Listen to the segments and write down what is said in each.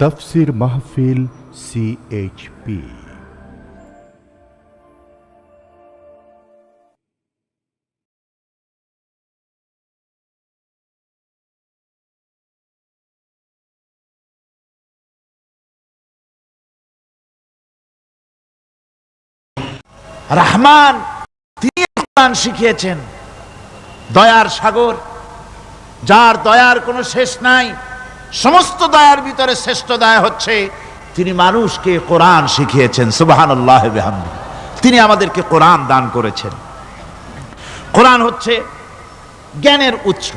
তাফসীর মাহফিল CHP। রহমান তিনি কোরআন শিখিয়েছেন, দয়ার সাগর, যার দয়ার কোনো শেষ নাই। সমস্ত দয়ার ভিতরে শ্রেষ্ঠ দয়া হচ্ছে তিনি মানুষকে কোরআন শিখিয়েছেন। সুবহানাল্লাহ ওয়া বিহামদিহি। তিনি আমাদেরকে কোরআন দান করেছেন। কোরআন হচ্ছে জ্ঞানের উৎস।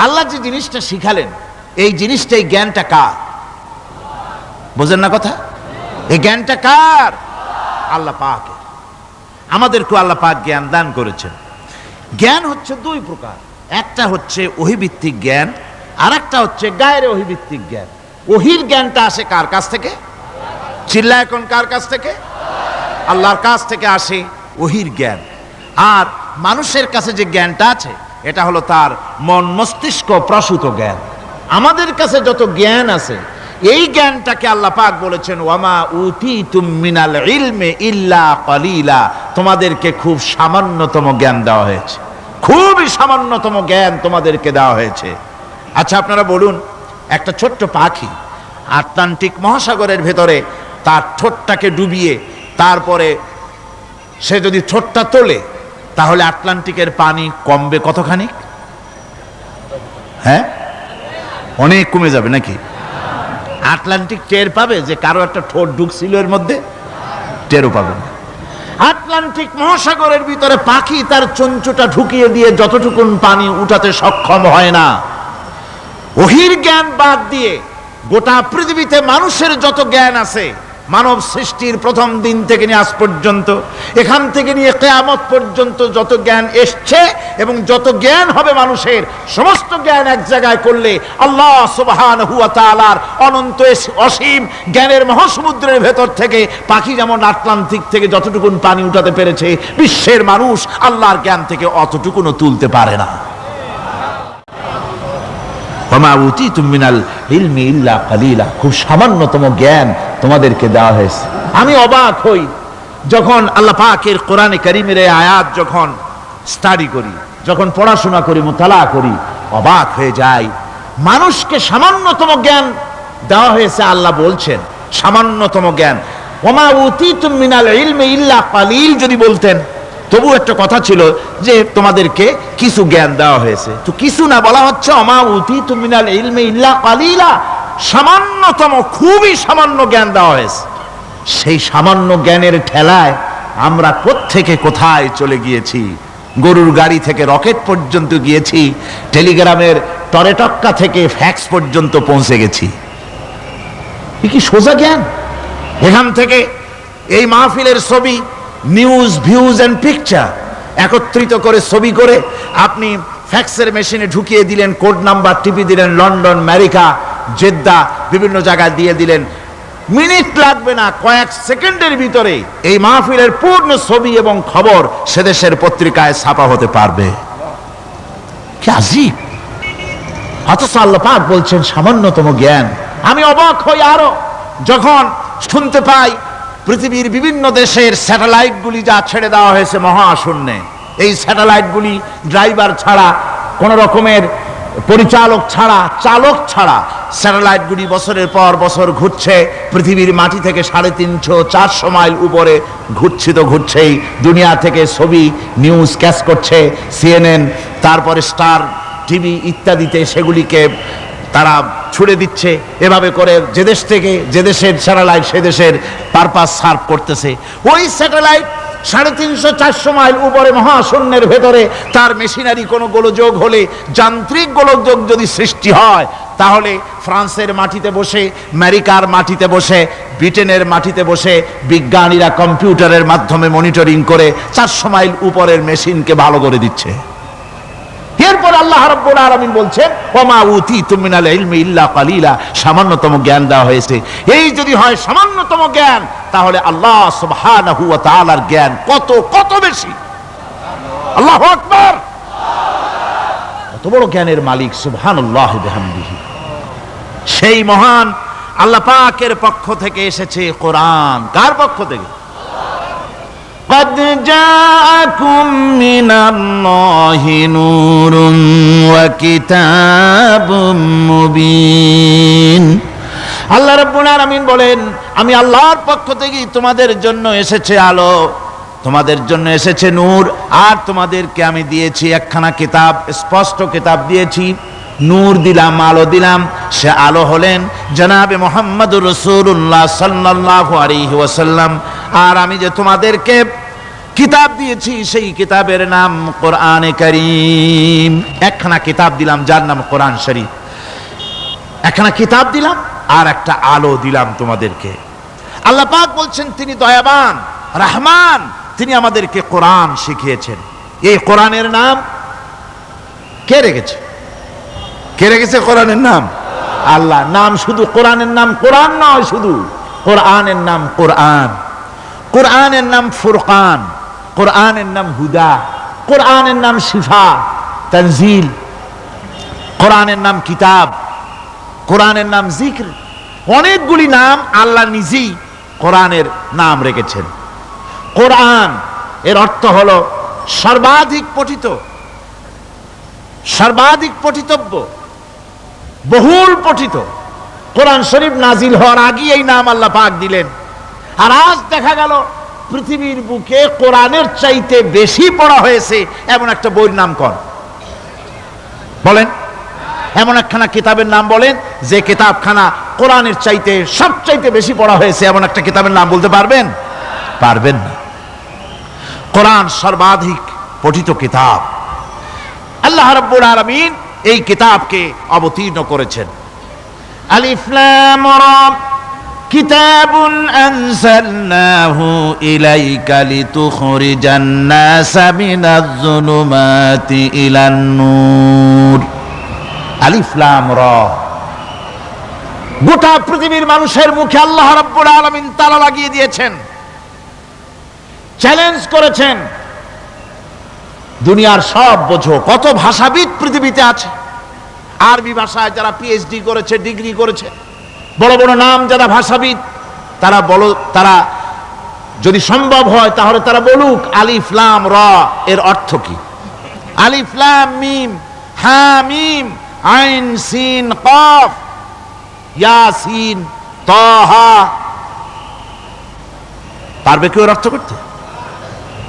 আল্লাহ যে জিনিসটা শিখালেন, এই জিনিসটাই জ্ঞানটা কার? বোঝেন না কথা? এই জ্ঞানটা কার? আল্লাহ পাকের। আমাদেরকে আল্লাহ পাক জ্ঞান দান করেছেন। জ্ঞান হচ্ছে দুই প্রকার, একটা হচ্ছে ওহীভিত্তিক জ্ঞান, আর একটা হচ্ছে গায়রে ওহীভিত্তিক জ্ঞান। ওহীর জ্ঞানটা আসে কার কাছ থেকে? চিল্লা এখন, কার কাছ থেকে? আল্লাহর কাছ থেকে আসে ওহীর জ্ঞান। আর মানুষের কাছে যে জ্ঞানটা আছে, এটা হলো তার মন মস্তিষ্ক প্রসূত জ্ঞান। আমাদের কাছে যত জ্ঞান আছে, এই জ্ঞানটাকে আল্লাহ পাক বলেছেন ওয়ামা উতীতুম মিনাল ইলমি ইল্লা কালিলা। তোমাদেরকে খুব সামান্যতম জ্ঞান দেওয়া হয়েছে, খুবই সামান্যতম জ্ঞান তোমাদেরকে দেওয়া হয়েছে। আচ্ছা, আপনারা বলুন, একটা ছোট্ট পাখি আটলান্টিক মহাসাগরের ভেতরে তার ঠোঁটটাকে ডুবিয়ে তারপরে সে যদি ঠোঁটটা তোলে, তাহলে আটলান্টিকের পানি কমবে কতখানি? হ্যাঁ, অনেক কমে যাবে নাকি? আটলান্টিক টের পাবে যে কারো একটা ঠোঁট ঢুকছিল এর মধ্যে? টেরও পাবে না। আটলান্টিক মহাসাগরের ভিতরে পাখি তার চঞ্চুটা ঢুকিয়ে দিয়ে যতটুকুন পানি উঠাতে সক্ষম হয় না। ওহীর জ্ঞান বাদ দিয়ে গোটা পৃথিবীতে মানুষের যত জ্ঞান আছে, মানব সৃষ্টির প্রথম দিন থেকে নিয়ে আজ পর্যন্ত, এখান থেকে নিয়ে কিয়ামত পর্যন্ত যত জ্ঞান এসছে এবং যত জ্ঞান হবে মানুষের, সমস্ত জ্ঞান এক জায়গায় করলে আল্লাহ সুবহানাহু ওয়া তাআলার অনন্ত অসীম জ্ঞানের মহাসমুদ্রের ভেতর থেকে পাখি যেমন আটলান্টিক থেকে যতটুকুন পানি উঠাতে পেরেছে, বিশ্বের মানুষ আল্লাহর জ্ঞান থেকে অতটুকুনও তুলতে পারে না। ওয়ামা উতীতুম মিনাল ইলমি ইল্লা কালিলা। খুব সামান্যতম জ্ঞান তোমাদেরকে দেওয়া হয়েছে। আমি অবাক হই যখন আল্লাহ পাকের কোরআনে কারীমের এই আয়াত যখন স্টাডি করি, যখন পড়াশোনা করি, মুতালা করি, অবাক হয়ে যাই। মানুষকে সামান্যতম জ্ঞান দেওয়া হয়েছে। আল্লাহ বলছেন সামান্যতম জ্ঞান। ওয়ামা উতীতুম মিনাল ইলমি ইল্লা কালিল যদি বলতেন, তবু একটা কথা ছিল যে তোমাদেরকে কিছু জ্ঞান দেওয়া হয়েছে। তো কিছু না, বলা হচ্ছে ওমা উতীতুম মিনাল ইলমি ইল্লা কালিলা, সামান্যতম, খুবই সামান্য জ্ঞান দেওয়া হয়েছে। সেই সামান্য জ্ঞানের ঠেলায় আমরা কোত্থেকে কোথায় চলে গিয়েছি। গরুর গাড়ি থেকে রকেট পর্যন্ত গিয়েছি, টেলিগ্রামের টরেটক্কা থেকে ফ্যাক্স পর্যন্ত পৌঁছে গেছি। এ কি সোজা জ্ঞান? এখান থেকে এই মাহফিলের ছবি, নিউজ, ভিউজ এন্ড পিকচার একত্রিত করে ছবি করে আপনি ফ্যাক্সের মেশিনে ঢুকিয়ে দিলেন, কোড নাম্বার টিপি দিলেন, লন্ডন, আমেরিকা, জেদ্দা, বিভিন্ন জায়গায় দিয়ে দিলেন। মিনিট লাগবে না, কয়েক সেকেন্ডের ভিতরে এই মাহফিলের পূর্ণ ছবি এবং খবর সে দেশের পত্রিকায় ছাপা হতে পারবে। কি আজীব! অথচ আল্লাহ পাক বলছেন সামান্যতম জ্ঞান। আমি অবাক হই আরো যখন শুনতে পাই পৃথিবীর বিভিন্ন দেশের স্যাটেলাইটগুলি যা ছেড়ে দেওয়া হয়েছে মহাশূন্যে, এই স্যাটেলাইটগুলি ড্রাইভার ছাড়া, কোন রকমের পরিচালক ছাড়া, চালক ছাড়া স্যাটেলাইটগুলি বছরের পর বছর ঘুরছে পৃথিবীর মাটি থেকে 350-400 মাইল উপরে ঘুরছে। তো ঘুরছেই, দুনিয়া থেকে ছবি, নিউজ ক্যাচ করছে, CNN, তারপরে স্টার টিভি ইত্যাদিতে সেগুলিকে তারা ছুড়ে দিচ্ছে। এভাবে করে যে দেশ থেকে যে দেশের স্যাটেলাইট সে দেশের পারপাস সার্ভ করতেছে। ওই স্যাটেলাইট 350-400 মাইল উপরে মহাশূন্যের ভেতরে তার মেশিনারি কোনো গোলযোগ হলে, যান্ত্রিক গোলযোগ যদি সৃষ্টি হয়, তাহলে ফ্রান্সের মাটিতে বসে, আমেরিকার মাটিতে বসে, ব্রিটেনের মাটিতে বসে বিজ্ঞানীরা কম্পিউটারের মাধ্যমে মনিটরিং করে 400 মাইল উপরের মেশিনকে ভালো করে দিচ্ছে। এরপর আল্লাহ রাব্বুল আলামিন বলছেন ওয়ামা উতীতুম মিনাল ইলমি ইল্লা কালিলা, সামান্যতম জ্ঞান দেওয়া হয়েছে। এই যদি হয় সামান্যতম জ্ঞান, তাহলে আল্লাহ সুবহানাহু ওয়া তাআলার জ্ঞান কত কত বেশি। আল্লাহু আকবার! কত বড় জ্ঞানের মালিক, সুবহানাল্লাহি ওয়া বিহামদিহি। সেই মহান আল্লাহ পাকের পক্ষ থেকে এসেছে কোরআন। কার পক্ষ থেকে? قد جاءكم من الله نور وكتاب مبين। আল্লাহ রাব্বুল আলামিন বলেন, আমি আল্লাহর পক্ষ থেকে তোমাদের জন্য এসেছে আলো, তোমাদের জন্য এসেছে নূর, আর তোমাদেরকে আমি দিয়েছি একখানা কিতাব, স্পষ্ট কিতাব দিয়েছি। নূর দিলাম, আলো দিলাম। সে আলো হলেন জনাবে মুহাম্মদুর রাসূলুল্লাহ সাল্লাল্লাহু আলাইহি ওয়াসাল্লাম। আর আমি যে তোমাদেরকে কিতাব দিয়েছি সেই কিতাবের নাম কোরআনে কারীম। একখানা কিতাব দিলাম যার নাম কোরআন শরীফ। একখানা কিতাব দিলাম আর একটা আলো দিলাম তোমাদেরকে। আল্লাহ পাক বলছেন তিনি দয়াবান রহমান, তিনি আমাদেরকে কোরআন শিখিয়েছেন। এই কোরআনের নাম কে রেখেছে? কে রেখেছে কোরআনের নাম? আল্লাহ। নাম শুধু কোরআনের নাম কোরআন নয়, শুধু কোরআনের নাম কোরআন। কোরআনের নাম ফুরকান, কোরআনের নাম হুদা, কোরআনের নাম শিফা তানজিল, কোরআনের নাম কিতাব, কোরআনের নাম জিক্র। অনেকগুলি নাম আল্লাহ নিজেই কোরআনের নাম রেখেছেন। কোরআন এর অর্থ হলো সর্বাধিক পঠিত, সর্বাধিক পঠিতব্য, বহুল পঠিত। কোরআন শরীফ নাজিল হওয়ার আগে এই নাম আল্লাহ পাক দিলেন। আর আজ দেখা গেল পৃথিবীর বুকে কোরআনের চাইতে বেশি পড়া হয়েছে এমন একটা বইয়ের নাম কোন? বলেন, এমন একখানা কিতাবের নাম বলেন যে কিতাবখানা কোরআনের চাইতে সবচাইতে বেশি পড়া হয়েছে, এমন একটা কিতাবের নাম বলতে পারবেন? পারবেন না। কোরআন সর্বাধিক পঠিত কিতাব। আল্লাহ রাব্বুল আলামিন এই কিতাবকে অবতীর্ণ করেছেন। আলিফ লাম রা কিতাবুন আনজালনাহু ইলাইকা লিতুখরিজান নাসা মিনাজ যুলুমাতি ইলান নূর। আলিফ লাম রা। গোটা পৃথিবীর মানুষের মুখে আল্লাহ রাব্বুল আলামিন তালা লাগিয়ে দিয়েছেন, চ্যালেঞ্জ করেছেন, দুনিয়ার সব বোঝো। কত ভাষাবিদ পৃথিবীতে আছে। আরবি ভাষায় যারা পিএইচডি করেছে, ডিগ্রি করেছে, বড় বড় নাম যারা ভাষাবিদ, তারা যদি সম্ভব হয় তাহলে তারা বলুক আলিফ লাম রা এর অর্থ কি। আলিফ লাম মিম হা মিম আইন সিন কফ ইয়াসিন তাহা। পারবে কেউ এর অর্থ করতে?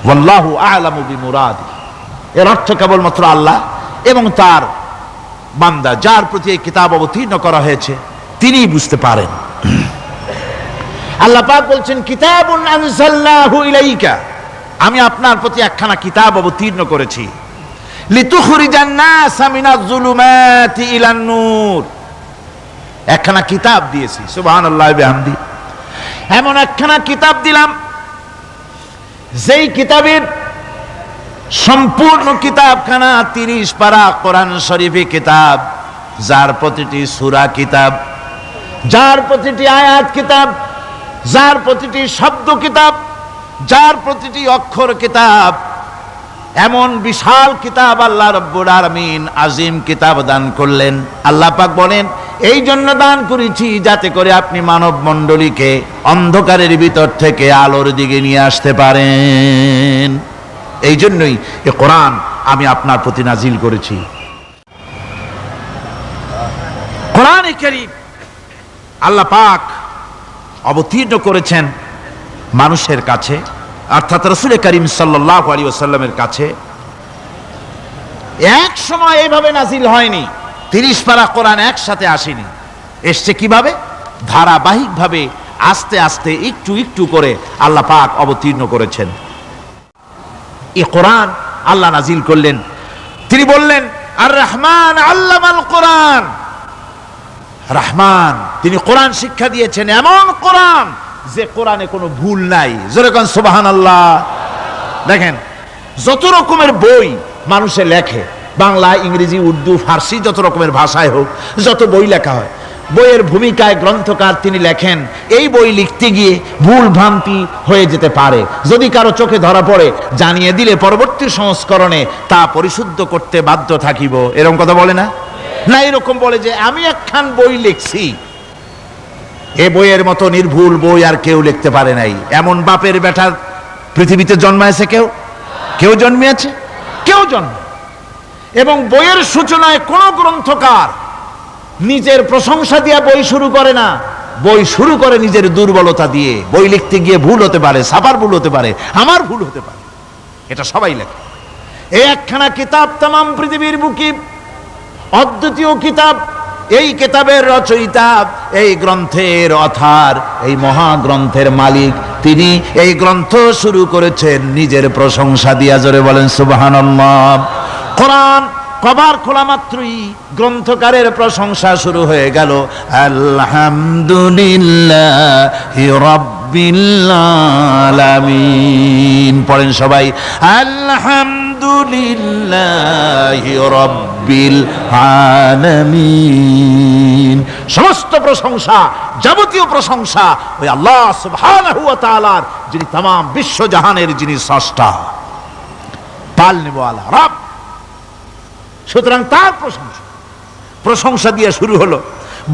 ওয়াল্লাহু আ'লামু বিমুরাদি। এর অর্থ কেবলমাত্র আল্লাহ এবং তার বান্দা, যার প্রতি এই কিতাব অবতীর্ণ করা হয়েছে, তিনিই বুঝতে পারেন। আল্লাহ পাক বলছেন কিতাবুন আনজালনাহু ইলাইকা, আমি আপনার প্রতি একখানা কিতাব অবতীর্ণ করেছি। লিতুখরিজান নাসা মিনাজ যুলুমাতি ইলান নূর। একখানা কিতাব দিয়েছি, সুবহানাল্লাহ বিহামদি। এমন একখানা কিতাব দিলাম যেই কিতাবের সম্পূর্ণ কিতাবখানা 30 পারা কোরআন শরীফে কিতাব, যার প্রতিটি সূরা কিতাব, যার প্রতিটি আয়াত কিতাব, যার প্রতিটি শব্দ কিতাব, যার প্রতিটি অক্ষর কিতাব। এমন বিশাল কিতাব আল্লাহ রাব্বুল আলামিন আজিম কিতাব দান করলেন। আল্লাহ পাক বলেন এই জন্য দান করেছি যাতে করে আপনি মানব মণ্ডলীকে অন্ধকারের ভিতর থেকে আলোর দিকে নিয়ে আসতে পারেন। এই জন্যই এ কোরআন আমি আপনার প্রতি নাজিল করেছি। কোরআনে কারীম আল্লাহ পাক অবতীর্ণ করেছেন মানুষের কাছে, অর্থাৎ রাসূল করিম সাল্লাল্লাহু আলাইহি ওয়াসাল্লামের কাছে। এক সময় এইভাবে নাজিল হয়নি, 30 পারা কোরআন একসাথে আসেনি। এসছে কিভাবে? ধারাবাহিকভাবে আস্তে আস্তে একটু একটু করে আল্লাহ পাক অবতীর্ণ করেছেন। এই কোরআন আল্লাহ নাজিল করলেন। তিনি বললেন আর রহমান আল্লামাল কোরআন। রহমান, তিনি কোরআন শিক্ষা দিয়েছেন, এমন কোরআন যে কোরআনে কোনো ভুল নাই। জোরে কোন সুবহানাল্লাহ। দেখেন যত রকমের বই মানুষে লেখে, বাংলা, ইংরেজি, উর্দু, ফার্সি, যত রকমের ভাষায় হোক, যত বই লেখা হয়, বইয়ের ভূমিকায় গ্রন্থকার তিনি লেখেন এই বই লিখতে গিয়ে ভুল ভ্রান্তি হয়ে যেতে পারে। যদি কারো চোখে ধরা পড়ে জানিয়ে দিলে পরবর্তী সংস্করণে তা পরিশুদ্ধ করতে বাধ্য থাকিব। এরকম কথা বলে না? না এরকম বলে যে আমি একখান বই লিখছি, এ বইয়ের মতো নির্ভুল বই আর কেউ লিখতে পারে নাই। এমন বাপের বেটার পৃথিবীতে জন্মাইছে কেউ? কেউ জন্মিয়েছে? কেউ জন্ম। এবং বইয়ের সূচনায় কোন গ্রন্থকার নিজের প্রশংসা দিয়ে বই শুরু করে না, বই শুরু করে নিজের দুর্বলতা দিয়ে। বই লিখতে গিয়ে ভুল হতে পারে, ছাপার ভুল হতে পারে, আমার ভুল হতে পারে, এটা সবাই লেখে। এই একখানা কিতাব তামাম পৃথিবীর বুকে অদ্বিতীয় কিতাব। এই কিতাবের রচয়িতা, এই গ্রন্থের অথার, এই মহাগ্রন্থের মালিক, তিনি এই গ্রন্থ শুরু করেছেন নিজের প্রশংসা দিয়া। জোরে বলেন সুবহানাল্লাহ। কোরআন কভার খোলা মাত্রই গ্রন্থকারের প্রশংসা শুরু হয়ে গেল। আলহামদুলিল্লাহি রাব্বিল আলামিন। পড়েন সবাই, আলহামদুলিল্লাহি রাব্বিল আলামিন। সমস্ত প্রশংসা, যাবতীয় প্রশংসা ওই আল্লাহ সুবহানাহু ওয়া তাআলার, যিনি तमाम বিশ্বজাহানের যিনি স্রষ্টা, পালনেওয়ালা রব। সুতরাং তার প্রশংসা দিয়ে শুরু হলো।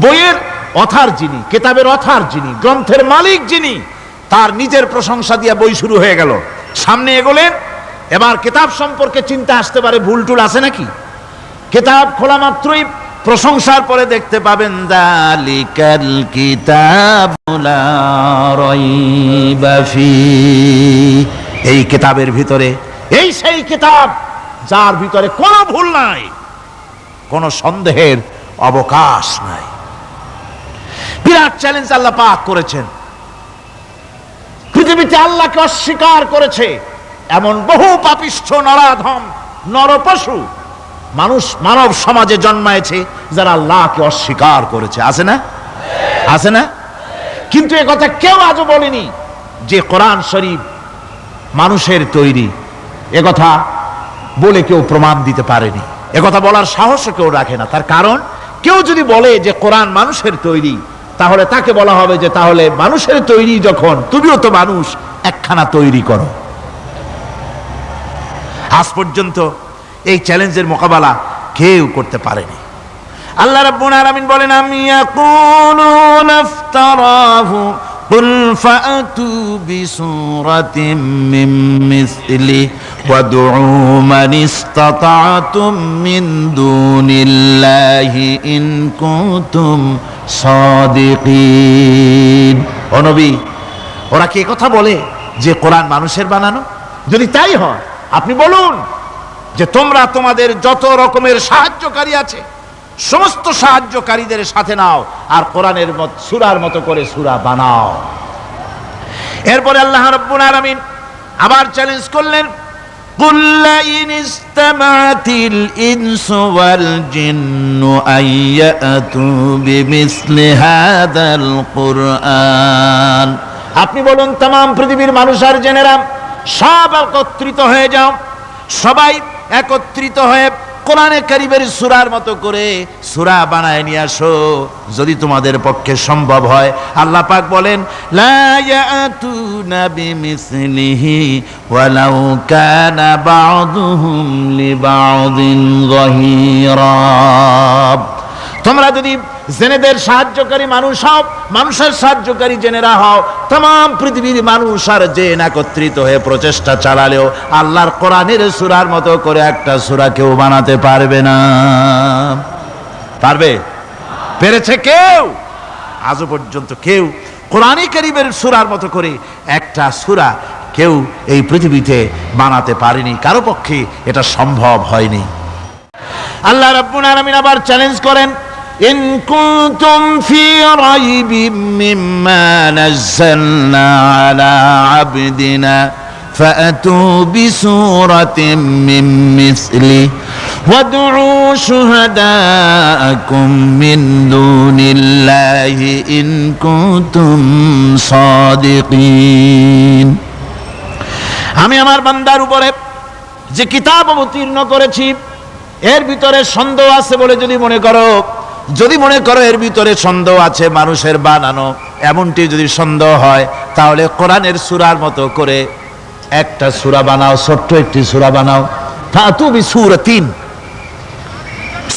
বইয়ের অথার যিনি, কিতাবের অথার যিনি, গ্রন্থের মালিক যিনি, তার নিজের প্রশংসা দিয়ে বই শুরু হয়ে গেল। সামনে এগোলেন, এবার কিতাব সম্পর্কে চিন্তা আসতে পারে ভুল টুল আছে নাকি। কিতাব খোলা মাত্রই প্রশংসার পরে দেখতে পাবেন যালিকাল কিতাবু লা রাইবা ফি। এই কিতাবের ভিতরে, এই সেই কিতাব যার ভিতরে কোনো ভুল নাই, কোনো সন্দেহের অবকাশ নাই। বিরাট চ্যালেঞ্জ আল্লাহ পাক করেছেন। পৃথিবীতে আল্লাহকে অস্বীকার করেছে এমন বহু পাপিষ্ঠ নরাধম নরপশু মানুষ মানব সমাজে জন্মায়েছে যারা আল্লাহকে অস্বীকার করেছে। আছে না? আছে না? কিন্তু একথা কেউ আজও বলেনি যে কোরআন শরীফ মানুষের তৈরি। একথা বলে কেউ প্রমাণ দিতে পারেনি, একথা বলার সাহসও কেউ রাখে না। তার কারণ, কেউ যদি বলে যে কোরআন মানুষের তৈরি, তাহলে তাকে বলা হবে যে তাহলে মানুষের তৈরি যখন, তুমিও তো মানুষ, একখানা তৈরি করো। আজ পর্যন্ত এই চ্যালেঞ্জের মোকাবেলা কেউ করতে পারেনি। আল্লাহ রাব্বুল আলামিন বলেন, আমি ইয়াকুলুনা ইফতারাহু কুল ফাআতু বিসূরাতিন মিন মিসলি ওয়াদউ মান ইসতাতা'তুম মিন দুনিল্লাহি ইন কুনতুম সাদিকিন। ও নবী, ওরা কি কথা বলে যে কোরআন মানুষের বানানো? যদি তাই হয়, আপনি বলুন যে তোমরা তোমাদের যত রকমের সাহায্যকারী আছে সমস্ত সাহায্যকারীদের সাথে নাও আর কোরআনের সূরার মতো করে সূরা বানাও। এরপরে আল্লাহ রাব্বুল আলামিন আবার চ্যালেঞ্জ করলেন, কুল ইন ইসতামা'তিল ইনসু ওয়াল জিন্নু আইয়াতু বিমিসলি হাযাল কুরআন। আপনি বলুন, तमाम পৃথিবীর মানুষ আর জেনেরা সব একত্রিত হয়ে যাও, সবাই একত্রিত হয়ে কোরআনে কারীমের সূরার মতো করে সূরা বানায় নিয়ে আসো যদি তোমাদের পক্ষে সম্ভব হয়। আল্লাহ পাক বলেন, লা ইয়াতুনা বিমিসলিহি ওয়ালাউ কানা বা'দুহুম লিবা'দিন যাহিরা। তোমরা যদি জেনেদের সাহায্যকারী মানুষ হও, মানুষের সাহায্যকারী জেনেরা হও, तमाम পৃথিবীর মানুষ আর জেন একত্রিত হয়ে প্রচেষ্টা চালালেও আল্লাহর কোরআনের সূরার মতো করে একটা সূরা কেউ বানাতে পারবে না। পারবে? পেরেছে কেউ? আজও পর্যন্ত কেউ কোরআনে কারীমের সূরার মতো করে একটা সূরা কেউ এই পৃথিবীতে বানাতে পারেনি, কারো পক্ষে এটা সম্ভব হয়নি। আল্লাহ রাব্বুল আলামিন আবার চ্যালেঞ্জ করেন, ইন কুনতুম ফি রাইবিম মিম্মা নাযালনা আলা আবদিনা ফাআতু বিসূরাতিন মিন মিসলি ওয়াদউ শুহাদাআকুম মিন দুনিল্লাহি ইন কুনতুম সাদিকিন। আমি আমার বান্দার উপরে যে কিতাব অবতীর্ণ করেছি এর ভিতরে সন্দেহ আছে বলে যদি মনে করো এর ভিতরে সন্দেহ আছে মানুষের বানানো, এমনটি যদি সন্দেহ হয়, তাহলে কোরআনের সূরার মতো করে একটা সূরা বানাও, ছোট্ট একটি সূরা বানাও। ফাতু বিসূরাতিন,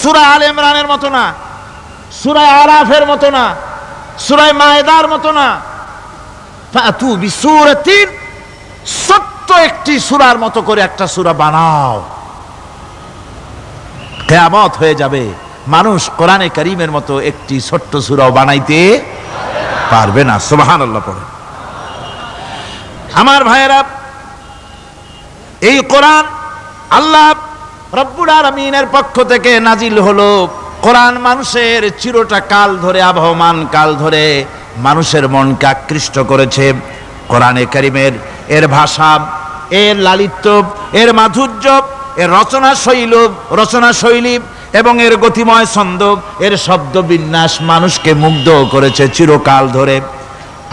সূরা আলে ইমরানের মতো না, সূরা আরাফের মতো না, সূরা মায়েদার মতো না। ফাতু বিসূরাতিন, ছোট্ট একটি সূরার মতো করে একটা সূরা বানাও। কিয়ামত হয়ে যাবে, মানুষ কোরআনে কারীমের মতো একটি ছোট্ট সূরাও বানাইতে পারবে না। সুবহানাল্লাহ পড়ে। আমার ভাইয়েরা, এই কোরআন আল্লাহ রব্বুল আলামিনের পক্ষ থেকে নাজিল হলো। কোরআন মানুষের চিরটা কাল ধরে, আবহমান কাল ধরে মানুষের মনকে আকৃষ্ট করেছে। কোরআনে কারীমের এর ভাষা, এর লালিত্য, এর মাধুর্য, এর রচনা শৈলী এবং এর গতিময় ছন্দ, এর শব্দ বিন্যাস মানুষকে মুগ্ধ করেছে চিরকাল ধরে।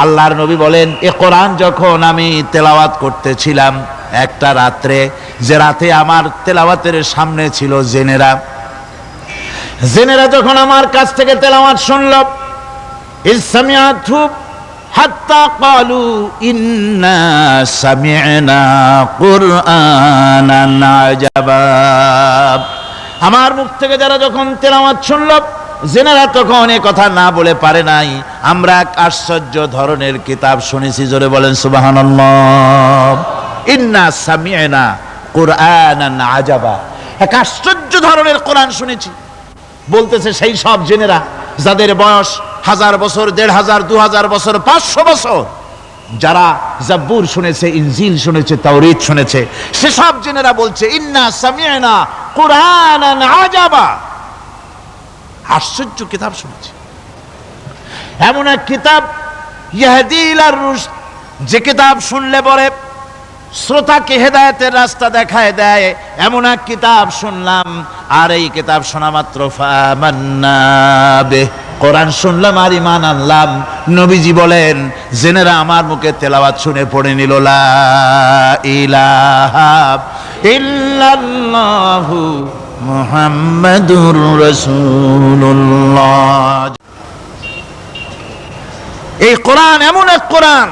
আল্লাহর নবী বলেন, এ কোরআন যখন আমি তেলাওয়াত করতেছিলাম একটা রাত্রে, যে রাতে আমার তেলাওয়াতের সামনে ছিল জেনেরা যখন আমার কাছ থেকে তেলাওয়াত শুনল, ইসসামিআতু হাত্তা ক্বালু ইন্না সামি'না কুরআনান আজাবা। আমার মুখ থেকে যারা যখন তেলাওয়াত শুনল, জেনেরা তখন এ কথা না বলে পারে নাই, আমরা এক আশ্চর্য ধরনের কিতাব শুনেছি। জোরে বলেন সুবহানাল্লাহ। ইন্না সামি'না কুরআনান আজাবা, এক আশ্চর্য ধরনের কোরআন শুনেছি। বলতেছে সেই সব জেনেরা যাদের বয়স 1000 বছর, 1500, 2000 বছর, 500 বছর, যারা জাব্বুর শুনেছে, ইনজিল শুনেছে, তাওরীত শুনেছে, সেসব জেনেরা বলছে ইন্না সামি'না কুরআনান আজাবা, আশ্চর্য কিতাব শুনেছি। এমন এক কিতাব ইয়াহদি ইলার রুশদ, যে কিতাব শুনলে পরে শ্রোতাকে হেদায়েতের রাস্তা দেখায় দেয়, এমন এক কিতাব শুনলাম। আর এই কিতাব শোনা মাত্র ফামান্না বিহি, কোরআন শুনলাম আর ঈমান আনলাম। নবীজি বলেন, জেনেরা আমার মুখে তেলাওয়াত শুনে পড়ে নিল লা ইলাহা ইল্লাল্লাহু মুহাম্মাদুর রাসূলুল্লাহ। এই কোরআন এমন এক কোরআন,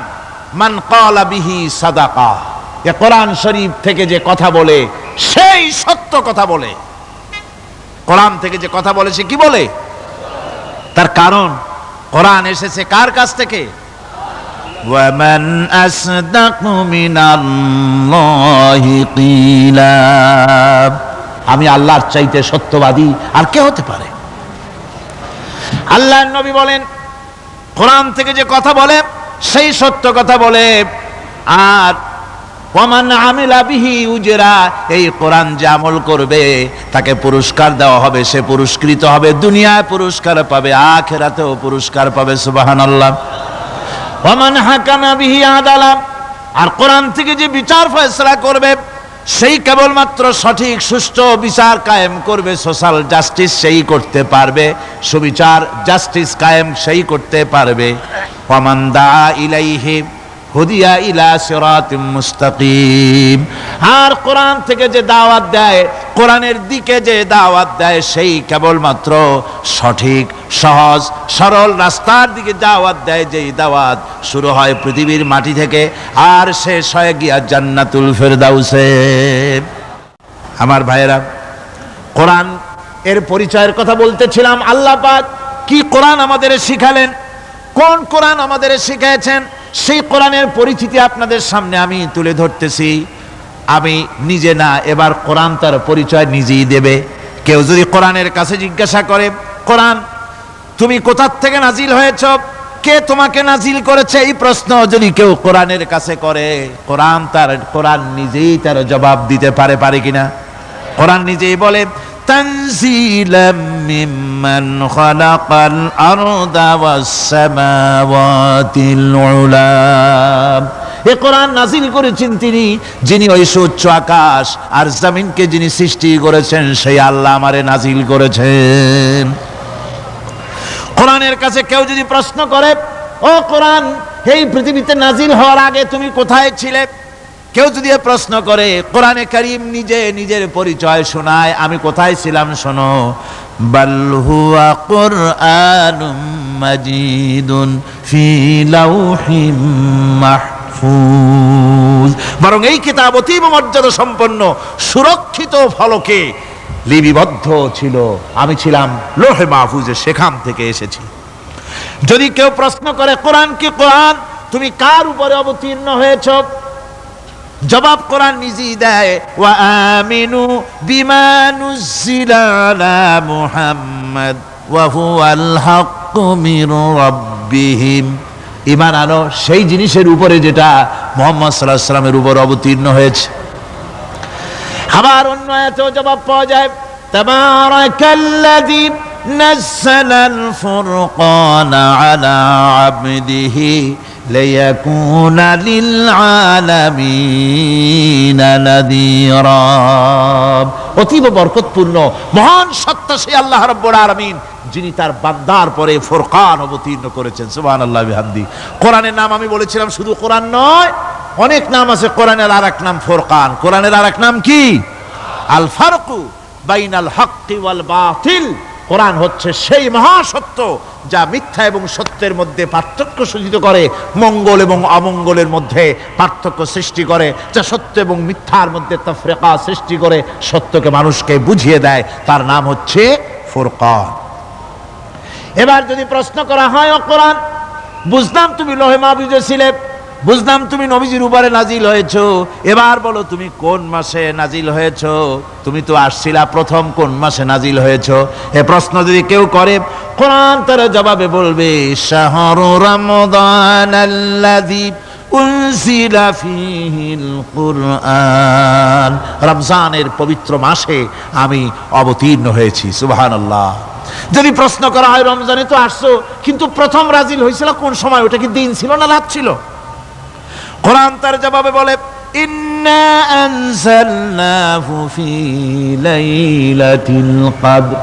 মান ক্বালা বিহি সাদাকা, এ কোরআন শরীফ থেকে যে কথা বলে সেই সত্য কথা বলে। কোরআন থেকে যে কথা বলে সে কি বলে? তার কারণ কোরআন এসেছে কার কাছ থেকে? ওয়ামান আসদাকু মিনাল্লাহি কিলা, আমি আল্লাহর চাইতে সত্যবাদী আর কে হতে পারে? আল্লাহর নবী বলেন, কোরআন থেকে যে কথা বলে সেই সত্য কথা বলে। আর ওয়ামান আমিলা বিহি উজরা, এই কোরআন যে আমল করবে তাকে পুরস্কার দেওয়া হবে, সে পুরস্কৃত হবে, দুনিয়ায় পুরস্কার পাবে, আখিরাতেও পুরস্কার পাবে। সুবহানাল্লাহ। ওয়ামান হাকামা বিহি আদালা, আর কোরআন থেকে যে বিচার ফয়সালা করবে সেই কেবলমাত্র সঠিক সুষ্ঠু বিচার কায়েম করবে, সোশ্যাল জাস্টিস সেই করতে পারবে, সুবিচার জাস্টিস কায়েম সেই করতে পারবে। ওয়ামান দা ইলাইহি হুদিয়া ইলা সিরাতিম মুস্তাকিম, আর কোরআন থেকে যে দাওয়াত দেয়, কোরআনের দিকে যে দাওয়াত দেয় সেই কেবলমাত্র সঠিক সহজ সরল রাস্তার দিকে দাওয়াত দেয়, যেই দাওয়াত শুরু হয় পৃথিবীর মাটি থেকে আর শেষ হয় গিয়া জান্নাতুল ফেরদাউসে। আমার ভাইয়েরা, কোরআন এর পরিচয়ের কথা বলতেছিলাম। আল্লাহ পাক কি কোরআন আমাদের শিখালেন, কোন কোরআন আমাদের শিখিয়েছেন, সেই কোরআনের পরিচিতি আপনাদের সামনে আমি তুলে ধরতেছি। আমি নিজে না, এবার কোরআন তার পরিচয় নিজেই দেবে। কেউ যদি কোরআনের কাছে জিজ্ঞাসা করে, কোরআন তুমি কোথা থেকে নাজিল হয়েছ, কে তোমাকে নাজিল করেছে, এই প্রশ্ন যদি কেউ কোরআনের কাছে করে, কোরআন নিজেই তার জবাব দিতে পারে কিনা? কোরআন নিজেই বলে, তানজিলাম মিম্মান খালাকাল আরদা ওয়াস সামাওয়াতিল উলা, এ কোরআন নাজিল করেছেন তিনি, যিনি ওই সুউচ্চ আকাশ আর জমিনকে যিনি সৃষ্টি করেছেন, সেই আল্লাহ আমারে নাজিল করেছেন। কোরআনের কাছে কেউ যদি প্রশ্ন করে, ও কোরআন, এই পৃথিবীতে নাজিল হওয়ার আগে তুমি কোথায় ছিলে, কেউ যদি প্রশ্ন করে, কোরআনে কারীম নিজে নিজের পরিচয় শোনায়, আমি কোথায় ছিলাম শোনো। বাল হুয়া কুরআনুম মাজিদুন ফি লাউহিম মাহফুজ, বরং এই কিতাব অতীব মর্যাদা সম্পন্ন সুরক্ষিত ফলকে লিপিবদ্ধ ছিল, আমি ছিলাম লোহে মাহফুজে, সেখান থেকে এসেছি। যদি কেউ প্রশ্ন করে কোরআন কি, কোরআন তুমি কার উপরে অবতীর্ণ হয়েছ, জবাব কোরআন নিজেই দেয়, ওয়া আমিনু বিমা নুজিলা আলা মুহাম্মদ ওয়া হুয়াল হাক্কু মির রাব্বিহিম। ঈমান আনো সেই জিনিসের উপরে যেটা মুহাম্মদ সাল্লাল্লাহু আলাইহি ওয়াসাল্লামের উপর অবতীর্ণ হয়েছে। আবার অন্য আয়াতেও জবাব পাওয়া যায়, তাবারাকাল্লাযী নাযালাল ফুরকানা আলা আবদিহি লিয়াকুনা লিল আলামিনা নাযীরা। অতীব বরকতপূর্ণ মহান সত্তা সেই আল্লাহ রাব্বুল আলামিন, যিনি তার বান্দার পরে ফুরকান অবতীর্ণ করেছেন। সুবহানাল্লাহ বিহামদি। কোরআনের নাম আমি বলেছিলাম শুধু কোরআন নয়, অনেক নাম আছে। কোরআনের আরেক নাম ফুরকান। কোরআনের আরেক নাম কি? আল ফারকু বাইনাল হাক্কি ওয়াল বাতিল। কোরআন হচ্ছে সেই মহাসত্য যা মিথ্যা এবং সত্যের মধ্যে পার্থক্য সূচিত করে, মঙ্গল এবং অমঙ্গলের মধ্যে পার্থক্য সৃষ্টি করে, যা সত্য এবং মিথ্যার মধ্যে তাফরিকা সৃষ্টি করে, সত্যকে মানুষকে বুঝিয়ে দেয়। তার নাম হচ্ছে ফুরকান। এবার যদি প্রশ্ন করা হয়, ও কোরআন, বুঝলাম তুমি লোহে মাহফুজে ছিলে, বুঝলাম তুমি নবীজির উপরে নাজিল হয়েছো, এবার বলো তুমি কোন মাসে নাজিল হয়েছো? তুমি তো আসছিলা প্রথম, কোন মাসে নাজিল হয়েছো? এ প্রশ্ন যদি কেউ করে, কোরআন তার জবাবে বলবে, শাহরু রমাদানাল্লাযী উনজিলা ফীহিল কুরআন। রমজানের পবিত্র মাসে আমি অবতীর্ণ হয়েছি। সুবহানাল্লাহ। যদি প্রশ্ন করা হয়, রমজানে তো আসছো, কিন্তু প্রথম নাজিল হয়েছিল কোন সময়? ওটা কি দিন ছিল না রাত ছিল? কোরআন তার জবাবে বলে, ইন্না আনজালনাহু ফি লাইলাতিল কদর।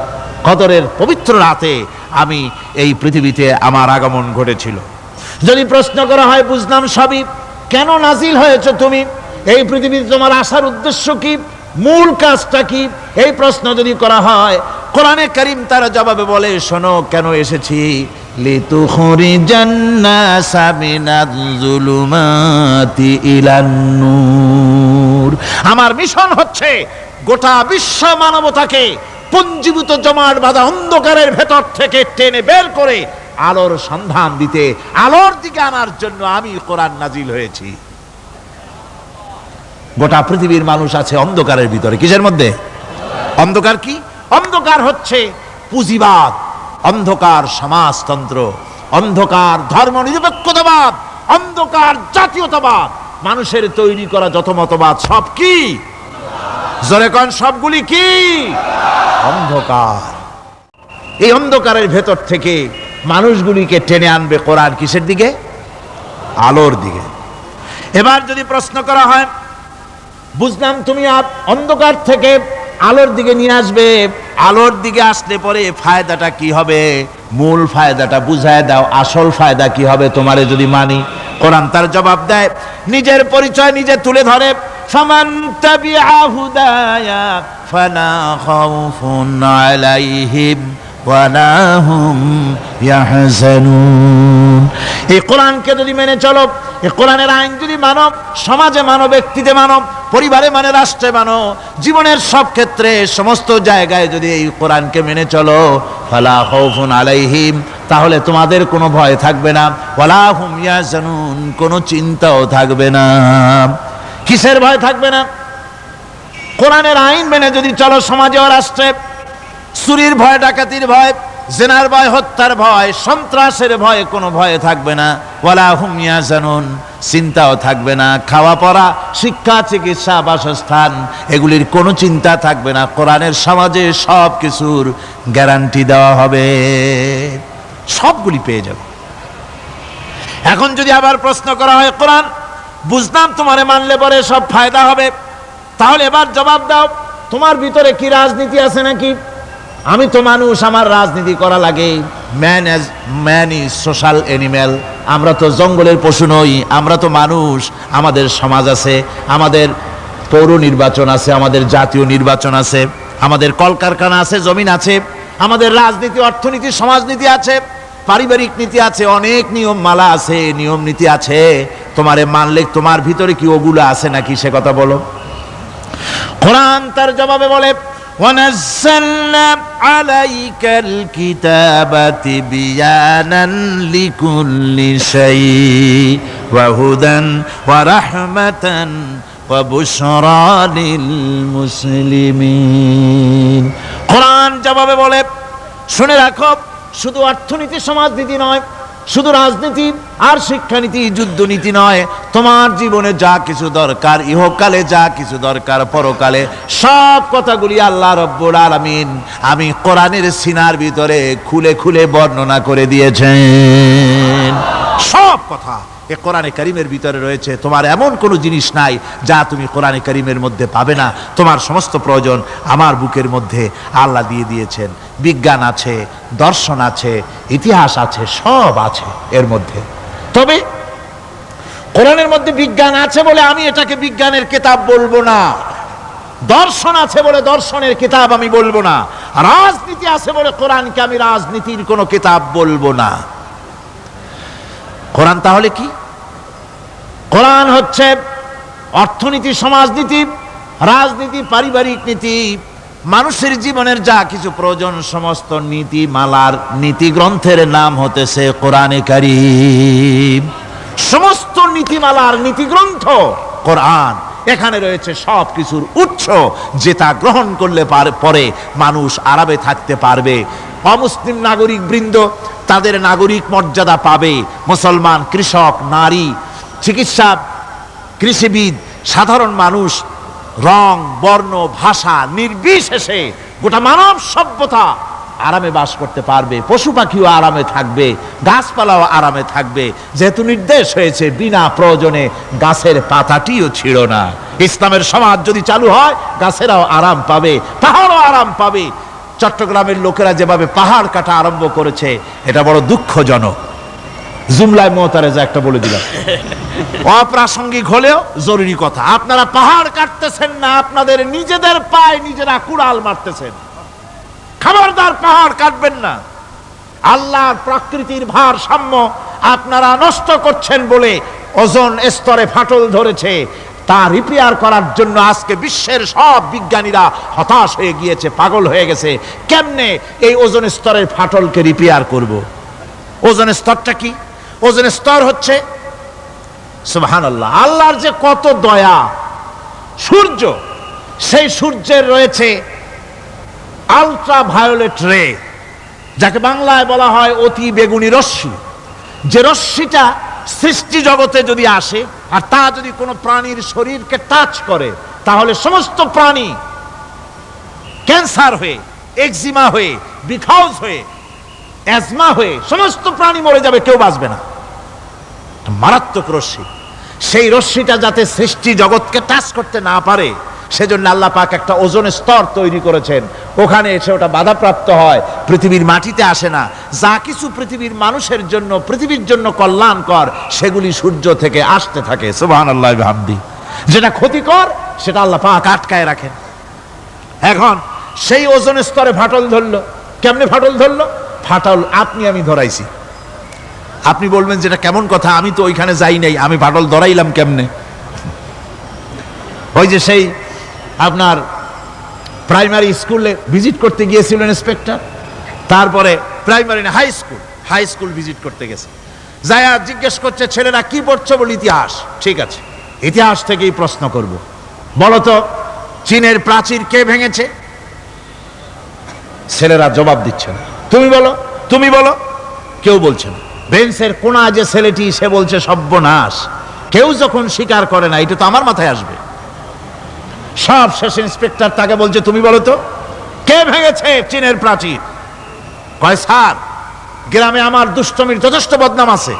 কদরের পবিত্র রাতে আমি এই পৃথিবীতে আমার আগমন ঘটেছিল। যদি প্রশ্ন করা হয়, বুঝলাম সবই, কেন নাজিল হয়েছে তুমি? এই পৃথিবীতে তোমার আসার উদ্দেশ্য কি? মূল কাজটা কি? এই প্রশ্ন যদি করা হয়, কোরআনে কারীম তার জবাবে বলে, শোনো কেন এসেছি। লিতুখরিজান নাসা মিনাজ যুলুমাতি ইলান নূর। আমার মিশন হচ্ছে গোটা বিশ্ব মানবতাকে পুঞ্জীভূত জমাট বাঁধা অন্ধকারের ভেতর থেকে টেনে বের করে আলোর সন্ধান দিতে, আলোর দিকে আনার জন্য আমি কোরআন নাজিল হয়েছি। গোটা পৃথিবীর মানুষ আছে অন্ধকারের ভিতরে। কিসের মধ্যে? অন্ধকার কি? অন্ধকার হচ্ছে পুঁজিবাদ, অন্ধকার সমাজতন্ত্র, অন্ধকার ধর্ম নিরপেক্ষতাবাদ, অন্ধকার জাতীয়তাবাদ। মানুষের তৈরি করা যত মতবাদ সব কি? জোরে কোন, সবগুলি কি? অন্ধকার। এই অন্ধকারের ভেতর থেকে মানুষগুলিকে টেনে আনবে কোরআন কিসের দিকে? আলোর দিকে। এবার যদি প্রশ্ন করা হয়, বুঝলাম তুমি অন্ধকার থেকে আলোর দিকে নিয়ে আসবে, আলোর দিকে আসলে পরে ফায়দাটা কি হবে? মূল ফায়দাটা বুঝায় দাও, আসল ফায়দা কি হবে তোমারে যদি মানি? কোরআন তার জবাব দেয়, নিজের পরিচয় নিজে তুলে ধরে, ফামান তাবিআ হুদায়া ফালা খাউফুন আলাইহিম ওয়ালা হুম ইয়াহজানুন। এই কোরআনকে যদি মেনে চলো, এই কোরআনের আইন যদি মানো, সমাজে মানো, ব্যক্তিতে মানো, পরিবারে মানে, রাষ্ট্রে মানো, জীবনের সব ক্ষেত্রে সমস্ত জায়গায় যদি এই কোরআনকে মেনে চলো, ফালা খাউফুন আলাইহিম, তাহলে তোমাদের কোনো ভয় থাকবে না, ওয়ালা হুম ইয়াহজানুন, কোনো চিন্তাও থাকবে না। কিসের ভয় থাকবে না? কোরআনের আইন মেনে যদি চলো সমাজে ও রাষ্ট্রে, চুরির ভয়, ডাকাতির ভয়, জেনার ভয়, হত্যার ভয়, সন্ত্রাসের ভয়, কোনো ভয় থাকবে না। ওয়ালা হুম ইয়াহজানুন, চিন্তাও থাকবে না। খাওয়া পড়া, শিক্ষা, চিকিৎসা, বাসস্থান, এগুলির কোনো চিন্তা থাকবে না। কোরআনের সমাজে সব কিছুর গ্যারান্টি দেওয়া হবে, সবগুলি পেয়ে যাবে। এখন যদি আবার প্রশ্ন করা হয়, কোরআন বুঝলাম তোমারে মানলে পরে সব ফায়দা হবে, তাহলে এবার জবাব দাও, তোমার ভিতরে কি রাজনীতি আছে নাকি? আমি তো মানুষ, আমার রাজনীতি করা লাগে। Man is social animal. আমরা তো জঙ্গলের পশু নই, আমরা তো মানুষ। আমাদের সমাজ আছে, আমাদের পৌর নির্বাচন আছে, আমাদের জাতীয় নির্বাচন আছে, আমাদের কলকারখানা আছে, জমিন আছে, আমাদের রাজনীতি, অর্থনীতি, সমাজনীতি আছে, পারিবারিক নীতি আছে, অনেক নিয়ম মালা আছে, নিয়ম নীতি আছে। তোমারে মানলে তোমার ভিতরে কি ওগুলো আছে নাকি, সে কথা বলো। কোরআন তার জবাবে বলে, ونزلنا عليك الكتاب تبيانا لكل شيء وهدى ورحمة وبشرى للمسلمين কোরআন জবাবে বলে, শুনে রাখো, শুধু অর্থনীতি সমাজনীতি নয়, শুধু রাজনীতি আর শিক্ষানীতি যুদ্ধনীতি নয়, তোমার জীবনে যা কিছু দরকার, ইহকালে যা কিছু দরকার, পরকালে সব কথাগুলি আল্লাহ রব্বুল আলামিন আমি কোরআনের সিনার ভিতরে খুলে খুলে বর্ণনা করে দিয়েছেন। সব কথা এ কোরআনে কারীমের ভিতরে রয়েছে। তোমার এমন কোনো জিনিস নাই যা তুমি কোরআনে কারীমের মধ্যে পাবে না। তোমার সমস্ত প্রয়োজন আমার বুকের মধ্যে আল্লাহ দিয়ে দিয়েছেন। বিজ্ঞান আছে, দর্শন আছে, ইতিহাস আছে, সব আছে এর মধ্যে। তবে কোরআনের মধ্যে বিজ্ঞান আছে বলে আমি এটাকে বিজ্ঞানের কিতাব বলবো না, দর্শন আছে বলে দর্শনের কিতাব আমি বলবো না, রাজনীতি আছে বলে কোরআনকে আমি রাজনীতির কোনো কিতাব বলবো না। কোরআন তাহলে কি? কোরআন হচ্ছে অর্থনীতি, সমাজনীতি, রাজনীতি, পারিবারিক নীতি, মানুষের জীবনের যা কিছু প্রয়োজন সমস্ত নীতিমালার নীতি গ্রন্থের নাম হতেছে কোরআনে কারীম। সমস্ত নীতিমালার নীতি গ্রন্থ কোরআন। এখানে রয়েছে সব কিছুর উৎস, যেটা গ্রহণ করলে পরে মানুষ আরামে থাকতে পারবে। অমুসলিম নাগরিক বৃন্দ তাদের নাগরিক মর্যাদা পাবে। মুসলমান, কৃষক, নারী, চিকিৎসা, কৃষিবিদ, সাধারণ মানুষ, রং, বর্ণ, ভাষা নির্বিশেষে গোটা মানব সভ্যতা আরামে বাস করতে পারবে। পশু পাখিও আরামে থাকবে, গাছপালাও আরামে থাকবে, যেহেতু নির্দেশ হয়েছে বিনা প্রয়োজনে গাছের পাতাটিও ছিঁড়ো না। ইসলামের সমাজ যদি চালু হয় গাছেরাও আরাম পাবে, পাহাড়ও আরাম পাবে। চট্টগ্রামের লোকেরা যেভাবে পাহাড় কাটা আরম্ভ করেছে এটা বড় দুঃখজনক। জুমলায় মোতারেজা একটা বলে দিলাম, অপ্রাসঙ্গিক হলেও জরুরি কথা। আপনারা পাহাড় কাটতেছেন না, আপনাদের নিজেদের পায়ে নিজেরা কুড়াল মারতেছেন। খবরদার পাহাড় কাটবেন না। আল্লাহর প্রকৃতির ভারসাম্য আপনারা নষ্ট করছেন বলে ওজোন স্তরে ফাটল ধরেছে। তা রিপেয়ার করার জন্য আজকে বিশ্বের সব বিজ্ঞানীরা হতাশ হয়ে গিয়েছে, পাগল হয়ে গেছে। কেমনে এই ওজোন স্তরের ফাটলকে রিপেয়ার করব? ওজোন স্তরটা কি? ওজোন স্তর হচ্ছে সুবহানাল্লাহ, আল্লাহর যে কত দয়া। সূর্য, সেই সূর্যের রয়েছে আলট্রা ভায়োলেট রে, যাকে বাংলায় বলা হয় অতি বেগুনি রশ্মি। যে রশ্মিটা সৃষ্টি জগতে যদি আসে আর তা যদি কোনো প্রাণীর শরীরকে টাচ করে তাহলে সমস্ত প্রাণী ক্যান্সার হয়ে, এক্সিমা হয়ে, বিখাউজ হয়ে, অ্যাজমা হয়ে সমস্ত প্রাণী মরে যাবে, কেউ বাঁচবে না। মারাত্মক রশ্মি। সেই রশ্মিটা যাতে সৃষ্টি জগৎকে টাচ করতে না পারে সেজন্য আল্লাহ পাক একটা ওজোন স্তর তৈরি করেছেন। ওখানে এসে ওটা বাধাপ্রাপ্ত হয়, পৃথিবীর মাটিতে আসে না। যা কিছু পৃথিবীর মানুষের জন্য, পৃথিবীর জন্য কল্যাণকর সেগুলি সূর্য থেকে আসতে থাকে। সুবহানাল্লাহ ওয়া বিহামদি। যেটা ক্ষতিকর সেটা আল্লাহ পাক আটকায় রাখেন। এখন সেই ওজোন স্তরে ফাটল ধরলো। কেমনে ফাটল ধরলো? ফাটল আপনি আমি ধরাইছি। আপনি বলবেন যেটা কেমন কথা, আমি তো ওইখানে যাই নাই, আমি ফাটল ধরাইলাম কেমনে? ওই যে সেই আপনার প্রাইমারি স্কুলে ভিজিট করতে গিয়েছিলেন ইন্সপেক্টর, তারপরে প্রাইমারি না হাই স্কুল ভিজিট করতে গেছে, যায়া জিজ্ঞেস করছে ছেলেরা কি পড়ছো? বল ইতিহাস। ঠিক আছে, ইতিহাস থেকেই প্রশ্ন করব। বলো তো চীনের প্রাচীর কে ভেঙেছে? ছেলেরা জবাব দিচ্ছে না। তুমি বলো, তুমি বলো, কেউ বলছে না। বেঞ্চের কোনা যে ছেলেটি সে বলছে সর্বনাশ, কেউ যখন স্বীকার করে না এটা তো আমার মাথায় আসবে। সব শেষ ইন্সপেক্টর তাকে বলছে তুমি বলো তো কে ভেঙেছে চীনের প্রাচীর? কয় স্যার, গ্রামে আমার দুষ্টমির যথেষ্ট বদনাম আছে,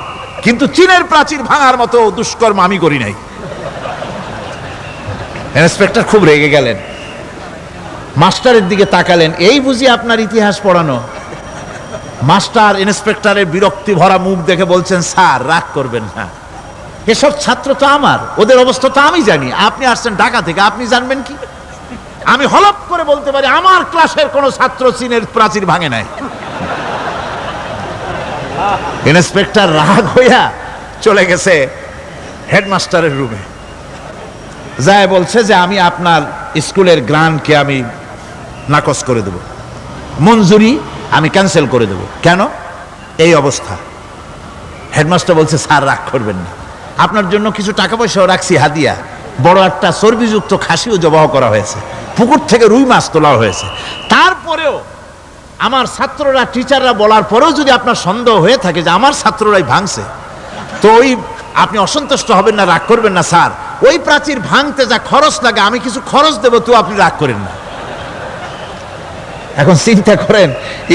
কিন্তু চীনের প্রাচীর ভাঙার মতো দুষ্কর্ম আমি করি নাই। ইন্সপেক্টর খুব রেগে গেলেন, মাস্টারের দিকে তাকালেন, এই বুঝি আপনার ইতিহাস পড়ানো? মাস্টার ইন্সপেক্টরের বিরক্তি ভরা মুখ দেখে বলছেন স্যার রাগ করবেন না, এসব ছাত্র তো আমার, ওদের অবস্থা তো আমি জানি। আপনি আসছেন ঢাকা থেকে, আপনি জানবেন কি? আমি হলপ করে বলতে পারি আমার ক্লাসের কোন ছাত্র চীনের প্রাচীর ভাঙে নাই। ইন্সপেক্টর রাগ হইয়া চলে গেছে হেডমাস্টারের রুমে, যায় বলছে যে আমি আপনার স্কুলের গ্রান্টকে আমি নাকচ করে দেব, মঞ্জুরি আমি ক্যান্সেল করে দেব। কেন? এই অবস্থা। হেডমাস্টার বলছে, স্যার রাগ করবেন না, আপনার জন্য কিছু টাকা পয়সাও রাখছি হাদিয়া, বড় একটা চর্বিযুক্ত খাসিও জবাহ করা হয়েছে, পুকুর থেকে রুই মাছ তোলা হয়েছে। তারপরেও আমার ছাত্ররা, টিচাররা বলার পরেও যদি আপনার সন্দেহ হয়ে থাকে যে আমার ছাত্ররাই ভাঙছে, তো ওই আপনি অসন্তুষ্ট হবেন না, রাগ করবেন না স্যার, ওই প্রাচীর ভাঙতে যা খরচ লাগে আমি কিছু খরচ দেবো, তো আপনি রাগ করেন না। এখন চিন্তা করেন,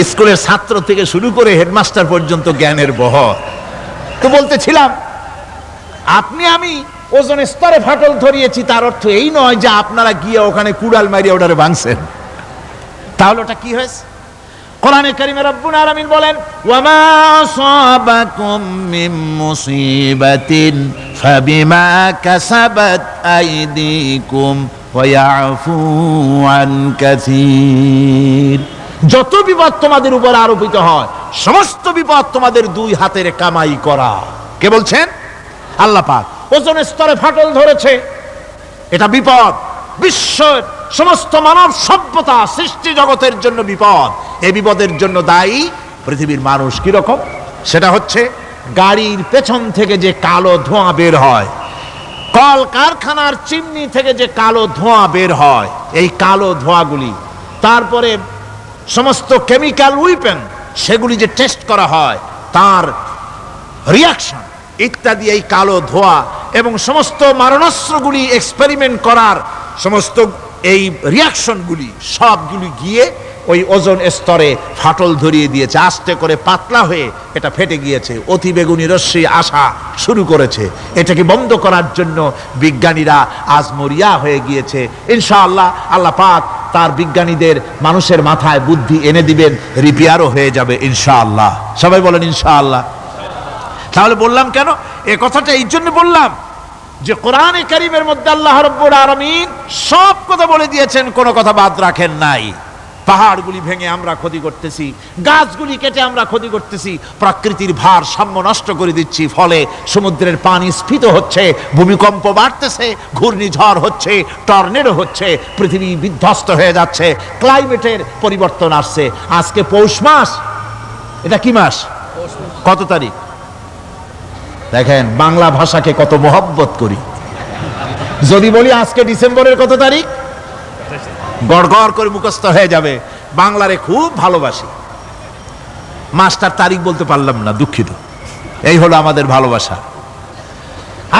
স্কুলের ছাত্র থেকে শুরু করে হেডমাস্টার পর্যন্ত জ্ঞানের বহর। তো বলতেছিলাম, আপনি আমি ওজন স্তরে ফাটল ধরিয়েছি, তার অর্থ এই নয় যে আপনারা গিয়ে ওখানে কুড়াল মারিয়ে ওটারে ভাঙছেন। তাহলে ওটা কি হয়েছে? কোরআনে কারিমে রব্বুল আলামিন বলেন, ওয়ামা আসাবাকুম মিন মুসিবাতিন ফাবিমা কাসাবাত আইদিকুম ওয়া ইয়াফু আন কাসীর। যত বিপদ তোমাদের উপর আরোপিত হয়, সমস্ত বিপদ তোমাদের দুই হাতের কামাই করা। কে বলছেন? আল্লাহ পাক। ওজনের স্তরে ফাটল ধরেছে, এটা বিপদ, বিশ্বের সমস্ত মানব সভ্যতা সৃষ্টি জগতের জন্য বিপদ। এই বিপদের জন্য দায়ী পৃথিবীর মানুষ। কি রকম? সেটা হচ্ছে গাড়ির পেছন থেকে যে কালো ধোঁয়া বের হয়, কল কারখানার চিমনি থেকে যে কালো ধোঁয়া বের হয়, এই কালো ধোঁয়াগুলি, তারপরে সমস্ত কেমিক্যাল উইপেন সেগুলি যে টেস্ট করা হয়, তার রিয়াকশন ইত্যাদি, এই কালো ধোঁয়া এবং সমস্ত মারণাস্ত্রগুলি এক্সপেরিমেন্ট করার সমস্ত এই রিয়াকশনগুলি সবগুলি গিয়ে ওই ওজন স্তরে ফাটল ধরিয়ে দিয়েছে। আস্তে করে পাতলা হয়ে এটা ফেটে গিয়েছে, অতি বেগুনি রশ্মি আসা শুরু করেছে। এটাকে বন্ধ করার জন্য বিজ্ঞানীরা আজ মরিয়া হয়ে গিয়েছে। ইনশাআল্লাহ আল্লাহ পাক তার বিজ্ঞানীদের মানুষের মাথায় বুদ্ধি এনে দিবেন, রিপেয়ারও হয়ে যাবে ইনশাআল্লাহ। সবাই বলেন ইনশাআল্লাহ। তাহলে বললাম কেন এ কথাটা? এই জন্য বললাম যে কোরআনে কারীমের মধ্যে আল্লাহ রাব্বুল আলামিন সব কথা বলে দিয়েছেন, কোনো কথা বাদ রাখেন নাই। পাহাড়গুলি ভেঙে আমরা ক্ষতি করতেছি, গাছগুলি কেটে আমরা ক্ষতি করতেছি, প্রকৃতির ভারসাম্য নষ্ট করে দিচ্ছি, ফলে সমুদ্রের পানি স্ফীত হচ্ছে, ভূমিকম্প বাড়তেছে, ঘূর্ণিঝড় হচ্ছে, টর্নেডো হচ্ছে, পৃথিবী বিধ্বস্ত হয়ে যাচ্ছে, ক্লাইমেটের পরিবর্তন আসছে। আজকে পৌষ মাস, এটা কি মাস? কত তারিখ? দেখেন বাংলা ভাষাকে কত মহব্বত করি। যদি বলি আজকে ডিসেম্বরের কত তারিখ, গড়গড় করে মুখস্থ হয়ে যাবে। বাংলারে খুব ভালোবাসি, মাসটার তারিখ বলতে পারলাম না, দুঃখিত। এই হলো আমাদের ভালোবাসা।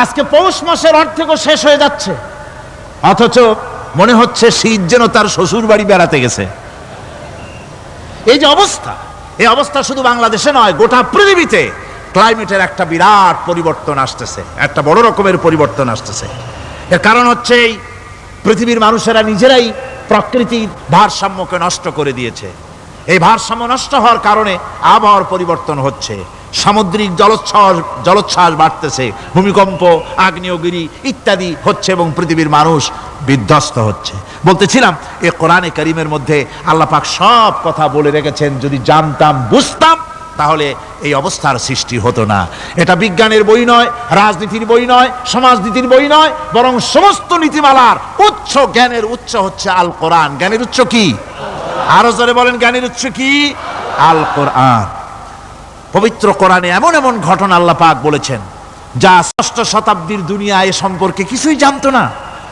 আজকে পৌষ মাসের অর্ধেকও শেষ হয়ে যাচ্ছে, অথচ মনে হচ্ছে শীত যেন তার শ্বশুর বাড়ি বেড়াতে গেছে। এই যে অবস্থা, এই অবস্থা শুধু বাংলাদেশে নয়, গোটা পৃথিবীতে ক্লাইমেটের একটা বিরাট পরিবর্তন আসতেছে, একটা বড় রকমের পরিবর্তন আসতেছে। এর কারণ হচ্ছে এই পৃথিবীর মানুষেরা নিজেরাই প্রকৃতির ভারসাম্যকে নষ্ট করে দিয়েছে। এই ভারসাম্য নষ্ট হওয়ার কারণে আবহাওয়ার পরিবর্তন হচ্ছে, সামুদ্রিক জলোচ্ছ্বাস বাড়তেছে, ভূমিকম্প, আগ্নেয়গিরি ইত্যাদি হচ্ছে এবং পৃথিবীর মানুষ বিধ্বস্ত হচ্ছে। বলতেছিলাম এই কোরআনে কারীমের মধ্যে আল্লাহ পাক সব কথা বলে রেখেছেন। যদি জানতাম, বুঝতাম, তাহলে এই অবস্থার সৃষ্টি হতো না। এটা বিজ্ঞানের বই নয়, রাজনীতির বই নয়, সমাজনীতির বই নয়, বরং সমস্ত নীতিমালার উচ্চ, জ্ঞানের উচ্চ হচ্ছে আল কোরআন। জ্ঞানের উচ্চ কি? আরো জোরে বলেন, জ্ঞানের উচ্চ কি? আল কোরআন। পবিত্র কোরআনে এমন এমন ঘটনা আল্লাহ পাক বলেছেন যা ষষ্ঠ শতাব্দীর দুনিয়া এ সম্পর্কে কিছুই জানতো না।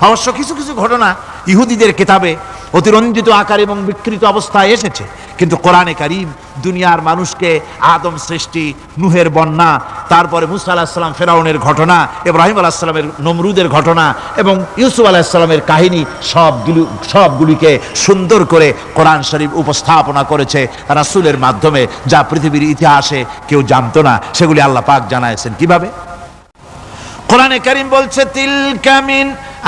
অবশ্য কিছু কিছু ঘটনা ইহুদিদের কিতাবে অতিরঞ্জিত আকার এবং বিকৃত অবস্থায় এসেছে, কিন্তু কোরআনে কারীম দুনিয়ার মানুষকে আদম সৃষ্টি, নুহের বন্যা, তারপরে মুসা আলাইহিস সালাম ফেরাউনের ঘটনা, ইব্রাহিম আলাইহিস সালামের নমরুদের ঘটনা এবং ইউসুফ আলাইহিস সালামের কাহিনী সবগুলিকে সুন্দর করে কোরআন শরীফ উপস্থাপনা করেছে রাসূলের মাধ্যমে, যা পৃথিবীর ইতিহাসে কেউ জানতো না। সেগুলি আল্লাহ পাক জানাইছেন কিভাবে? কোরআনে কারীম বলছে, তিলকা মিন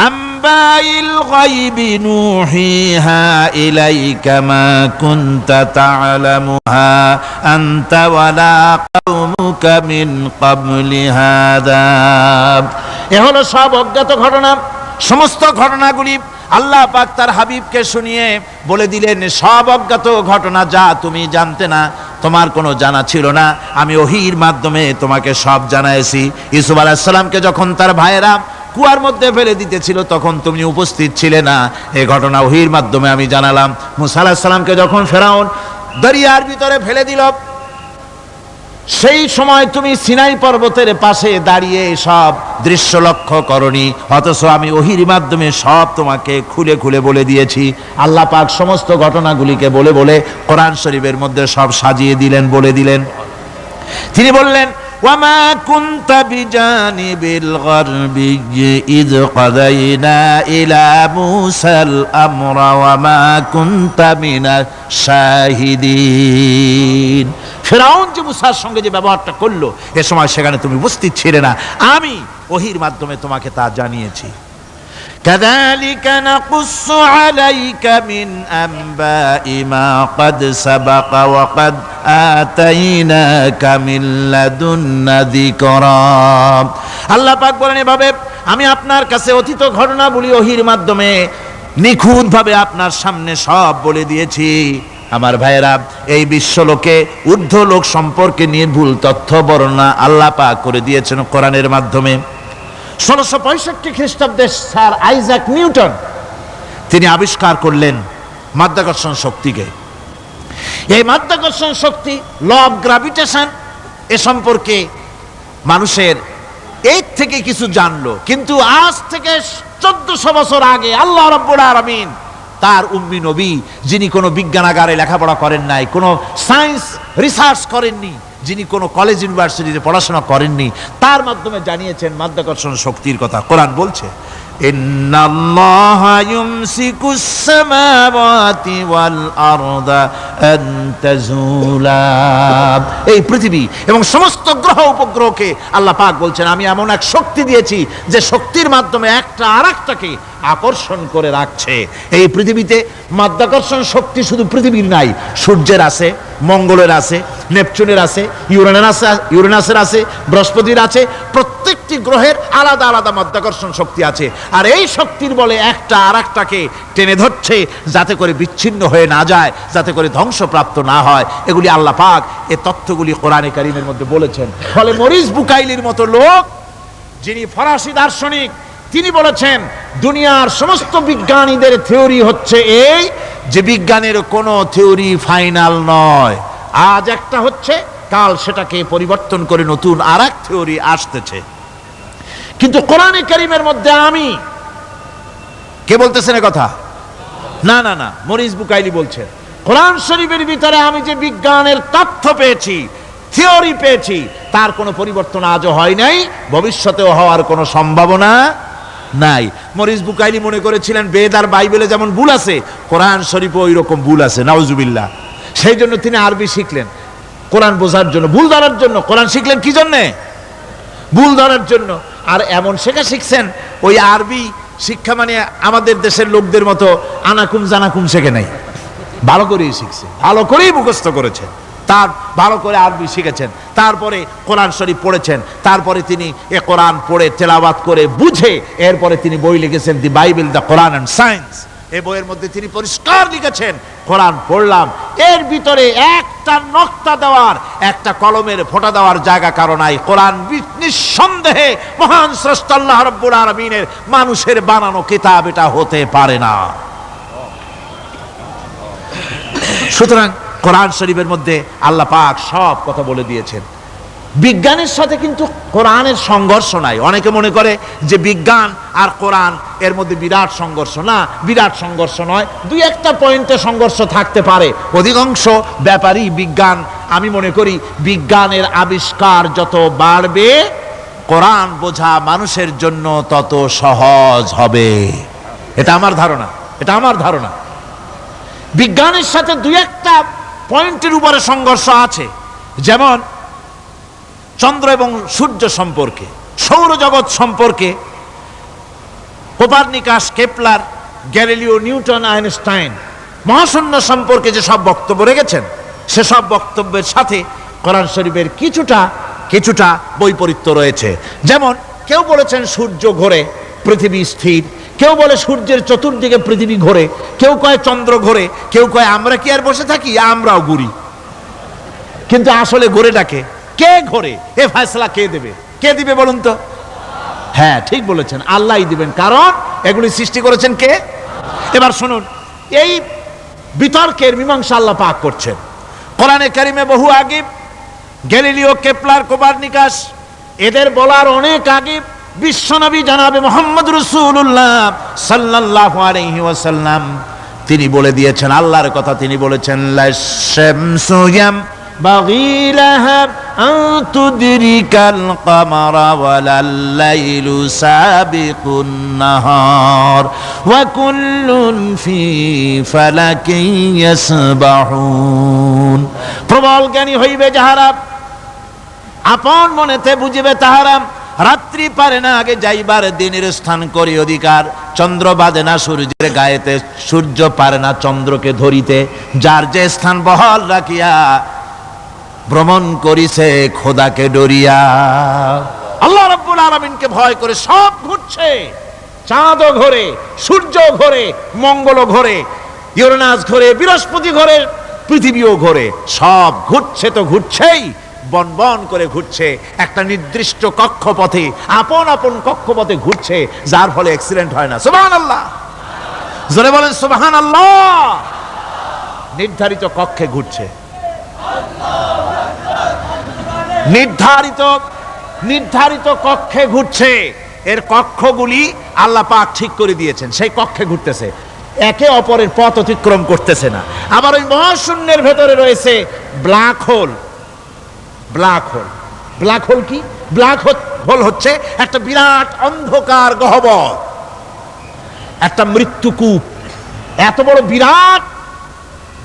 আম্বাইল গায়বি নুহিহা ইলাইকা মা কুনতা তা'লামুহা আনতা ওয়ালা কওমুকা মিন ক্বাবলি হাযা। এ হলো সব অজ্ঞাত ঘটনা। সমস্ত ঘটনাগুলি আল্লাহ পাক তার হাবিবকে শুনিয়ে বলে দিলেন, সব অজ্ঞাত ঘটনা, যা তুমি জানতে না, তোমার কোনো জানা ছিল না, আমি ওহীর মাধ্যমে তোমাকে সব জানাইছি। ইউসুফ আলাইহিস সালামকে যখন তার ভাইয়েরা কুয়ার মধ্যে ফেলে দিতেছিল, তখন তুমি উপস্থিত ছিলে না। এই ঘটনা ওহীর মাধ্যমে আমি জানালাম। মুসা আলাইহিস সালামকে যখন ফেরাউন দরিয়ার ভিতরে ফেলে দিল, সেই সময় তুমি সিনাই পর্বতের পাশে দাঁড়িয়ে সব দৃশ্য লক্ষ্য করনি, অথচ আমি ওহীর মাধ্যমে সব তোমাকে খুলে খুলে বলে দিয়েছি। আল্লাহ পাক সমস্ত ঘটনাগুলিকে বলে বলে কোরআন শরীফের মধ্যে সব সাজিয়ে দিলেন, বলে দিলেন। তিনি বললেন, ওয়ামা কুনতা বিজানিবিল গারবিয়্যি ইয কাদাইনা ইলা মূসাল আমরা ওয়ামা কুনতা মিনাশ শাহিদিন। ফিরআউন যে মুসার সঙ্গে যে ব্যবহারটা করলো, এ সময় সেখানে তুমি উপস্থিত ছিলে না, আমি ওহীর মাধ্যমে তোমাকে তা জানিয়েছি। কাযালিকা নাকুসসু আলাইকা মিন আনবাই মা ক্বাদ সাবাকা ওয়া ক্বাদ আতাইনাকা মিন লাদুন্না যিকরা। আল্লাহ পাক বলেন, এভাবে আমি আপনার কাছে অতীত ঘটনাবলী ওহীর মাধ্যমে নিখুঁতভাবে আপনার সামনে সব বলে দিয়েছি। আমার ভাইয়েরা, এই বিশ্বলোকে ঊর্ধ্ব লোক সম্পর্কে নির্ভুল তথ্য বর্ণনা আল্লাহ পাক করে দিয়েছেন কোরআনের মাধ্যমে। 1665 খ্রিস্টাব্দে স্যার আইজাক নিউটন তিনি আবিষ্কার করলেন মাধ্যাকর্ষণ শক্তিকে। এই মাধ্যাকর্ষণ শক্তি, ল অফ গ্র্যাভিটেশন, এ সম্পর্কে মানুষের এই থেকে কিছু জানলো, কিন্তু আজ থেকে 1400 বছর আগে আল্লাহ রাব্বুল আলামিন তার উম্মি নবী, যিনি কোনো বিজ্ঞানাগারে লেখাপড়া করেন নাই, কোনো সায়েন্স রিসার্চ করেননি, যিনি কোনো কলেজ ইউনিভার্সিটিতে পড়াশোনা করেননি, তার মাধ্যমে জানিয়েছেন মাধ্যাকর্ষণ শক্তির কথা। কোরআন বলছে, ইন্নাল্লাহা ইউমসিকুস সামাওয়াতি ওয়াল আরদা আন তাজুলা। এই পৃথিবী এবং সমস্ত গ্রহ উপগ্রহকে আল্লাহ পাক বলছেন, আমি এমন এক শক্তি দিয়েছি যে শক্তির মাধ্যমে একটা আরেকটাকে আকর্ষণ করে রাখছে। এই পৃথিবীতে মাধ্যাকর্ষণ শক্তি শুধু পৃথিবীর নাই, সূর্যের আছে, মঙ্গলের আছে, নেপচুনের আছে, ইউরেনাসের আছে, বৃহস্পতির আছে। প্রত্যেকটি গ্রহের আলাদা আলাদা মাধ্যাকর্ষণ শক্তি আছে, আর এই শক্তির বলে একটা আরেকটাকে টেনে ধরছে, যাতে করে বিচ্ছিন্ন হয়ে না যায়, যাতে করে ধ্বংসপ্রাপ্ত না হয়। এগুলি আল্লাহ পাক এই তথ্যগুলি কোরআনে কারীমের মধ্যে বলেছেন। ফলে মরিস বুকাইলির মতো লোক, যিনি ফরাসি দার্শনিক, তিনি বলেছেন দুনিয়ার সমস্ত বিজ্ঞানীদের থিওরি হচ্ছে এই, যে বিজ্ঞানের কোনো থিওরি ফাইনাল নয়। আজ একটা হচ্ছে, কাল সেটাকে পরিবর্তন করে নতুন আর এক থিওরি আসতেছে। কিন্তু কোরআনে কারীমের মধ্যে আমি, কে বলতেছেন এ কথা? না না না, মরিস বুকাইলি বলছেন, কোরআন শরীফের ভিতরে আমি যে বিজ্ঞানের তথ্য পেয়েছি, থিওরি পেয়েছি, তার কোনো পরিবর্তন আজও হয় নাই, ভবিষ্যতেও হওয়ার কোনো সম্ভাবনা নাই। মরিস বুকাইলি মনে করেছিলেন বেদ আর বাইবেলে যেমন ভুল আছে, কোরআন শরীফে ওই রকম ভুল আছে, নাউজুবিল্লাহ। সেই জন্য তিনি আরবি শিখলেন কোরআন বোঝার জন্য, ভুল ধরার জন্য। কোরআন শিখলেন কি জন্যে? ভুল ধরার জন্য। আর এমন শেখা শিখছেন, ওই আরবি শিক্ষা মানে আমাদের দেশের লোকদের মতো আনাকুম জানাকুম শেখে নাই, ভালো করেই শিখছে, ভালো করেই মুখস্থ করেছে, তার ভালো করে আরবি শিখেছেন, তারপরে কোরআন শরীফ পড়েছেন, তারপরে তিনি এ কোরআন পড়ে তেলাওয়াত করে বুঝে এরপরে তিনি বই লিখেছেন দি Bible, the Quran and science. এই বইয়ের মধ্যে তিনি পরিষ্কার লিখেছেন, কোরআন পড়লাম, এর ভিতরে একটা নকতা দেওয়ার, একটা কলমের ফোঁটা দেওয়ার জায়গা কারো নাই। কোরআন নিঃসন্দেহে মহান স্রষ্টা আল্লাহ রাব্বুল আলামিনের মানুষের বানানো কিতাব, এটা হতে পারে না। সুতরাং কোরআন শরীফের মধ্যে আল্লাহ পাক সব কথা বলে দিয়েছেন। বিজ্ঞানের সাথে কিন্তু কোরআনের সংঘর্ষ নাই। অনেকে মনে করে যে বিজ্ঞান আর কোরআন এর মধ্যে বিরাট সংঘর্ষ। না, বিরাট সংঘর্ষ নয়, দুই একটা পয়েন্টে সংঘর্ষ থাকতে পারে। অধিকাংশ ব্যাপারই বিজ্ঞান, আমি মনে করি বিজ্ঞানের আবিষ্কার যত বাড়বে, কোরআন বোঝা মানুষের জন্য তত সহজ হবে। এটা আমার ধারণা, এটা আমার ধারণা। বিজ্ঞানের সাথে দুই একটা পয়েন্টের উপরে সংঘর্ষ আছে, যেমন চন্দ্র এবং সূর্য সম্পর্কে, সৌরজগৎ সম্পর্কে Copernicus, Kepler, Galileo, Newton, Einstein মহাশূন্য সম্পর্কে যে সব বক্তব্য রেখেছেন, সেসব বক্তব্যের সাথে কোরআন শরীফের কিছুটা বৈপরীত্য রয়েছে। যেমন কেউ বলেছেন সূর্য ঘোরে, পৃথিবী স্থির, কেউ বলে সূর্যের চতুর্দিকে পৃথিবী ঘোরে, কেউ কয় চন্দ্র ঘোরে, কেউ কয় আমরা কি আর বসে থাকি, আমরাও ঘুরি। কিন্তু আসলে ঘোরেটাকে কে ঘোরে, এ ফয়সালা কে দেবে? কে দিবে বলুন তো? হ্যাঁ ঠিক বলেছেন, আল্লাহই দিবেন, কারণ এগুলি সৃষ্টি করেছেন কে? এবার শুনুন, এই বিতর্কের মীমাংসা আল্লাহ পাক করছেন কোরআনে কারিমে বহু আগে। গ্যালিলিও, কেপলার, কোপারনিকাস এদের বলার অনেক আগে বিশ্বনবী জনাবে মুহাম্মদ রাসূলুল্লাহ সাল্লাল্লাহু আলাইহি ওয়াসাল্লাম তিনি বলে দিয়েছেন, আল্লাহর কথা তিনি বলেছেন, লাশ-শামসু ইয়ানবাগী লাহা আন তুদরিকাল কামারা ওয়ালাল লাইলু সাবিকুন নাহার ওয়া কুল্লুন ফি ফালাকিন ইয়াসবাহুন। প্রবল জ্ঞানী হইবে যাহারা, আপন মনেতে বুঝিবে তাহারা, রাত্রি পারে না আগে যাইবার দিনের স্থান করি অধিকার, চন্দ্র বাঁধে না সূর্যের গায়েতে, সূর্য পারে না চন্দ্রকে ধরিতে, যার যে স্থান বহাল রাখিয়া ভ্রমণ করিছে খোদাকে ডরিয়া। আল্লাহ রাব্বুল আলামিনকে ভয় করে সব ঘুরছে, চাঁদও ঘোরে, সূর্য ঘোরে, মঙ্গল ঘোরে, ইউরেনাস ঘোরে, বৃহস্পতি ঘোরে, পৃথিবীও ঘোরে, সব ঘুরছে তো ঘুরছেই, বন বন করে ঘুরছে, একটা নির্দিষ্ট কক্ষপথে, আপন আপন কক্ষপথে ঘুরছে, যার ফলে অ্যাক্সিডেন্ট হয় না। সুবহানাল্লাহ, জোরে বলেন সুবহানাল্লাহ। নির্ধারিত কক্ষে ঘুরছে, নির্ধারিত কক্ষে ঘুরছে, এর কক্ষগুলি আল্লাহ পাক ঠিক করে দিয়েছেন, সেই কক্ষে ঘুরতেছে, একে অপরের পথ অতিক্রম করতেছে না। আবার ওই মহাশূন্যের ভেতরে রয়েছে black hole. Black hole, black hole কি? ব্ল্যাক হোল হচ্ছে একটা বিরাট অন্ধকার গহ্বর, একটা মৃত্যুকূপ। এত বড় বিরাট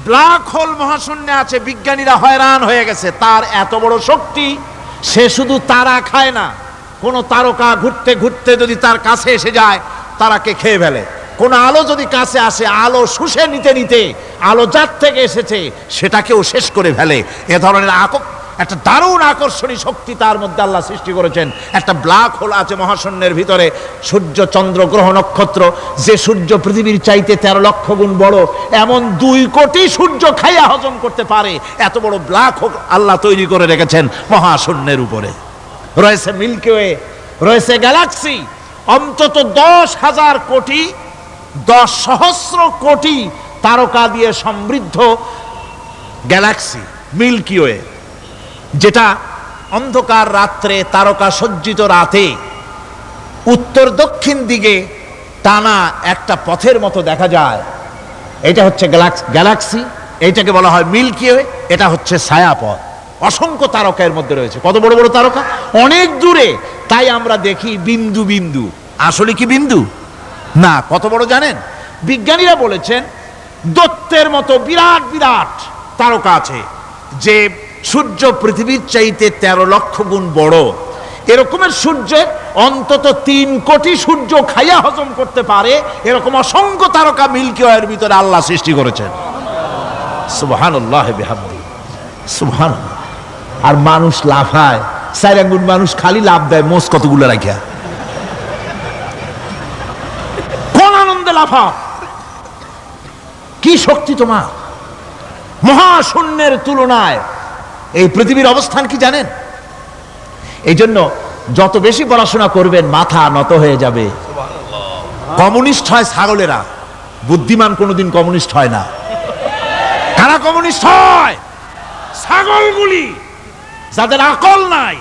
ব্ল্যাক হোল মহাশূন্যে আছে, বিজ্ঞানীরা হয়রান হয়ে গেছে, তার এত বড় শক্তি। সে শুধু তারা খায় না, কোন তারকা ঘুরতে ঘুরতে যদি তার কাছে এসে যায় তারাকে খেয়ে ফেলে। কোন আলো যদি কাছে আসে, আলো শুষে নিতে নিতে আলো যার থেকে এসেছে সেটাকেও শেষ করে ফেলে। এ ধরনের একটা দারুণ আকর্ষণী শক্তি তার মধ্যে আল্লাহ সৃষ্টি করেছেন। একটা ব্ল্যাক হোল আছে মহাশূন্যের ভিতরে, সূর্য, চন্দ্র, গ্রহ, নক্ষত্র, যে সূর্য পৃথিবীর চাইতে 13 লক্ষ গুণ বড়, এমন 2 কোটি সূর্য খাইয়া হজম করতে পারে, এত বড় ব্ল্যাক হোল আল্লাহ তৈরি করে রেখেছেন মহাশূন্যের উপরে। রয়েছে মিল্কি ওয়ে, রয়েছে গ্যালাক্সি, অন্তত 10,000 কোটি, 10 সহস্র কোটি তারকা দিয়ে সমৃদ্ধ গ্যালাক্সি মিল্কি ওয়ে, যেটা অন্ধকার রাত্রে, তারকা সজ্জিত রাতে উত্তর দক্ষিণ দিকে টানা একটা পথের মতো দেখা যায়। এটা হচ্ছে গ্যালাক্সি, এইটাকে বলা হয় মিল্কি ওয়ে, এটা হচ্ছে ছায়াপথ। অসংখ্য তারকা এর মধ্যে রয়েছে। কত বড় বড় তারকা, অনেক দূরে, তাই আমরা দেখি বিন্দু বিন্দু, আসলে কি বিন্দু না। কত বড় জানেন? বিজ্ঞানীরা বলেছেন দৈত্যের মতো বিরাট বিরাট তারকা আছে, যে সূর্য পৃথিবীর চাইতে 13 লক্ষ গুণ বড়। এরকমের সূর্যের অন্তত 3 কোটি সূর্য খাইয়া হজম করতে পারে, এরকম অসংখ্য তারকা মিল্কি ওয়ের ভিতরে আল্লাহ সৃষ্টি করেছেন। সুবহানাল্লাহ বিহামদি, সুবহানাল্লাহ। আর মানুষ লাফায়, 4 আঙ্গুল মানুষ খালি লাভ দেয়, মোষ কতগুলো রাখিয়া, কোন আনন্দে লাফা, কি শক্তি তোমার! মহাশূন্যের তুলনায় এই পৃথিবীর অবস্থান কি জানেন? এই জন্য যত বেশি পড়াশোনা করবেন মাথা নত হয়ে যাবে। কমিউনিস্ট হয় ছাগলেরা, বুদ্ধিমান কোনোদিন কমিউনিস্ট হয় না। কারা কমিউনিস্ট হয়? ছাগলগুলি, যাদের আকল নাই,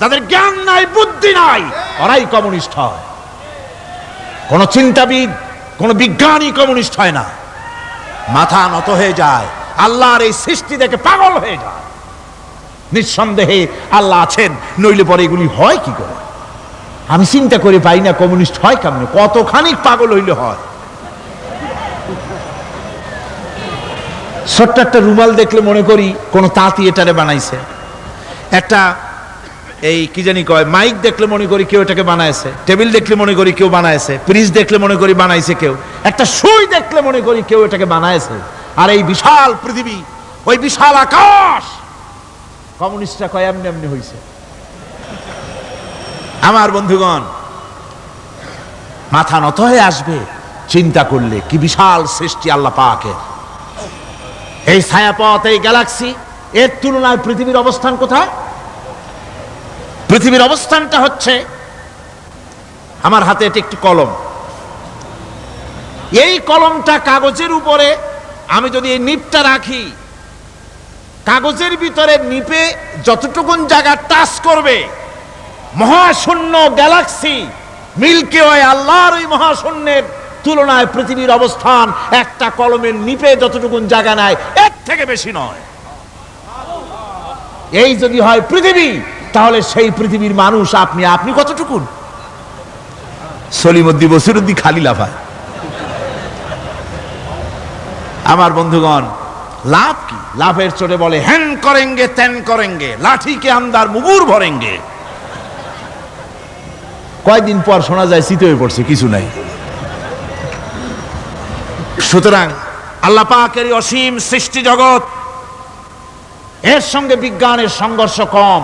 যাদের জ্ঞান নাই, বুদ্ধি নাই, ওরাই কমিউনিস্ট হয়। কোন চিন্তাবিদ, কোন বিজ্ঞানী কমিউনিস্ট হয় না। মাথা নত হয়ে যায়, আল্লাহর এই সৃষ্টি দেখে পাগল হয়ে যায়। নিঃসন্দেহে আল্লাহ আছেন, নইলে পরে এগুলি হয় কি করে? আমি চিন্তা করে পাই না কমিউনিস্ট হয় কেমন, কতখানি পাগল হইলে হয়। ছোট্ট একটা রুমাল দেখলে মনে করি কোন তাঁতি এটারে বানাইছে, একটা এই কি জানি কয় মাইক দেখলে মনে করি কেউ এটাকে বানাইছে, টেবিল দেখলে মনে করি কেউ বানাইছে, ফ্রিজ দেখলে মনে করি বানাইছে কেউ, একটা সুই দেখলে মনে করি কেউ এটাকে বানাইছে। আর এই বিশাল পৃথিবী, ওই বিশাল আকাশ, কমিউনিস্টরা কয় এমনি এমনি হইছে। আমার বন্ধুগণ, মাথা নত হয়ে আসবে চিন্তা করলে কি বিশাল সৃষ্টি আল্লাহ পাকের। এই ছায়াপথ, এই গ্যালাক্সি, এর তুলনায় পৃথিবীর অবস্থান কোথায়? পৃথিবীর অবস্থানটা হচ্ছে আমার হাতে এটা একটি কলম, এই কলমটা কাগজের উপরে আমি যদি এই নিপটা রাখি, কাগজের ভিতরে নিপে যতটুকুন জায়গা টাচ করবে, মহাশূন্য গ্যালাক্সি মিল্কি ওয়ে আল্লাহর ওই মহাশূন্যের তুলনায় পৃথিবীর অবস্থান একটা কলমের নিপে যতটুকুন জায়গা নেয় এর থেকে বেশি নয়। এই যদি হয় পৃথিবী, তাহলে সেই পৃথিবীর মানুষ আপনি কতটুকুন? সলিমুদ্দি বসিরুদ্দি খালি লাফায়। আমার বন্ধুগণ, লাভ কি? লাভের চোটে বলে হ্যান করেঙ্গে ত্যান করেঙ্গে, লাঠি কে আন্দার মুগুর ভরেঙ্গে। কয়দিন পর শোনা যায় শীত হয়ে পড়ছে, কিছু নাই। সুতরাং আল্লাহ পাকের অসীম সৃষ্টি জগৎ, এর সঙ্গে বিজ্ঞানের সংঘর্ষ কম,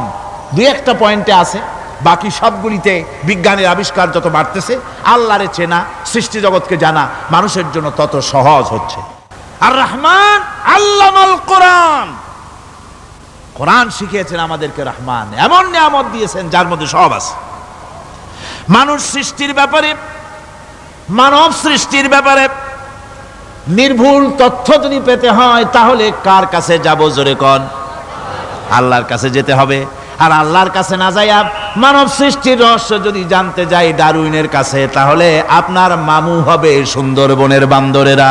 দুই একটা পয়েন্টে আছে। বাকি সবগুলিতে বিজ্ঞানের আবিষ্কার যত বাড়তেছে, আল্লাহরে চেনা, সৃষ্টি জগৎকে জানা মানুষের জন্য তত সহজ হচ্ছে। আর রহমান আল্লামাল কোরআন, কোরআন শিখিয়েছেন আমাদেরকে রহমান, এমন নিয়ামত দিয়েছেন যার মধ্যে সব আছে। মানুষ সৃষ্টির ব্যাপারে, মানব সৃষ্টির ব্যাপারে নির্ভুল তথ্য যদি পেতে হয়, তাহলে কার কাছে যাব? জোরে কোন? আল্লাহর কাছে যেতে হবে। আর আল্লাহর কাছে না যাইয়া মানব সৃষ্টির রহস্য যদি জানতে যাই ডারউইনের কাছে, তাহলে আপনার মামু হবে সুন্দরবনের বান্দরেরা।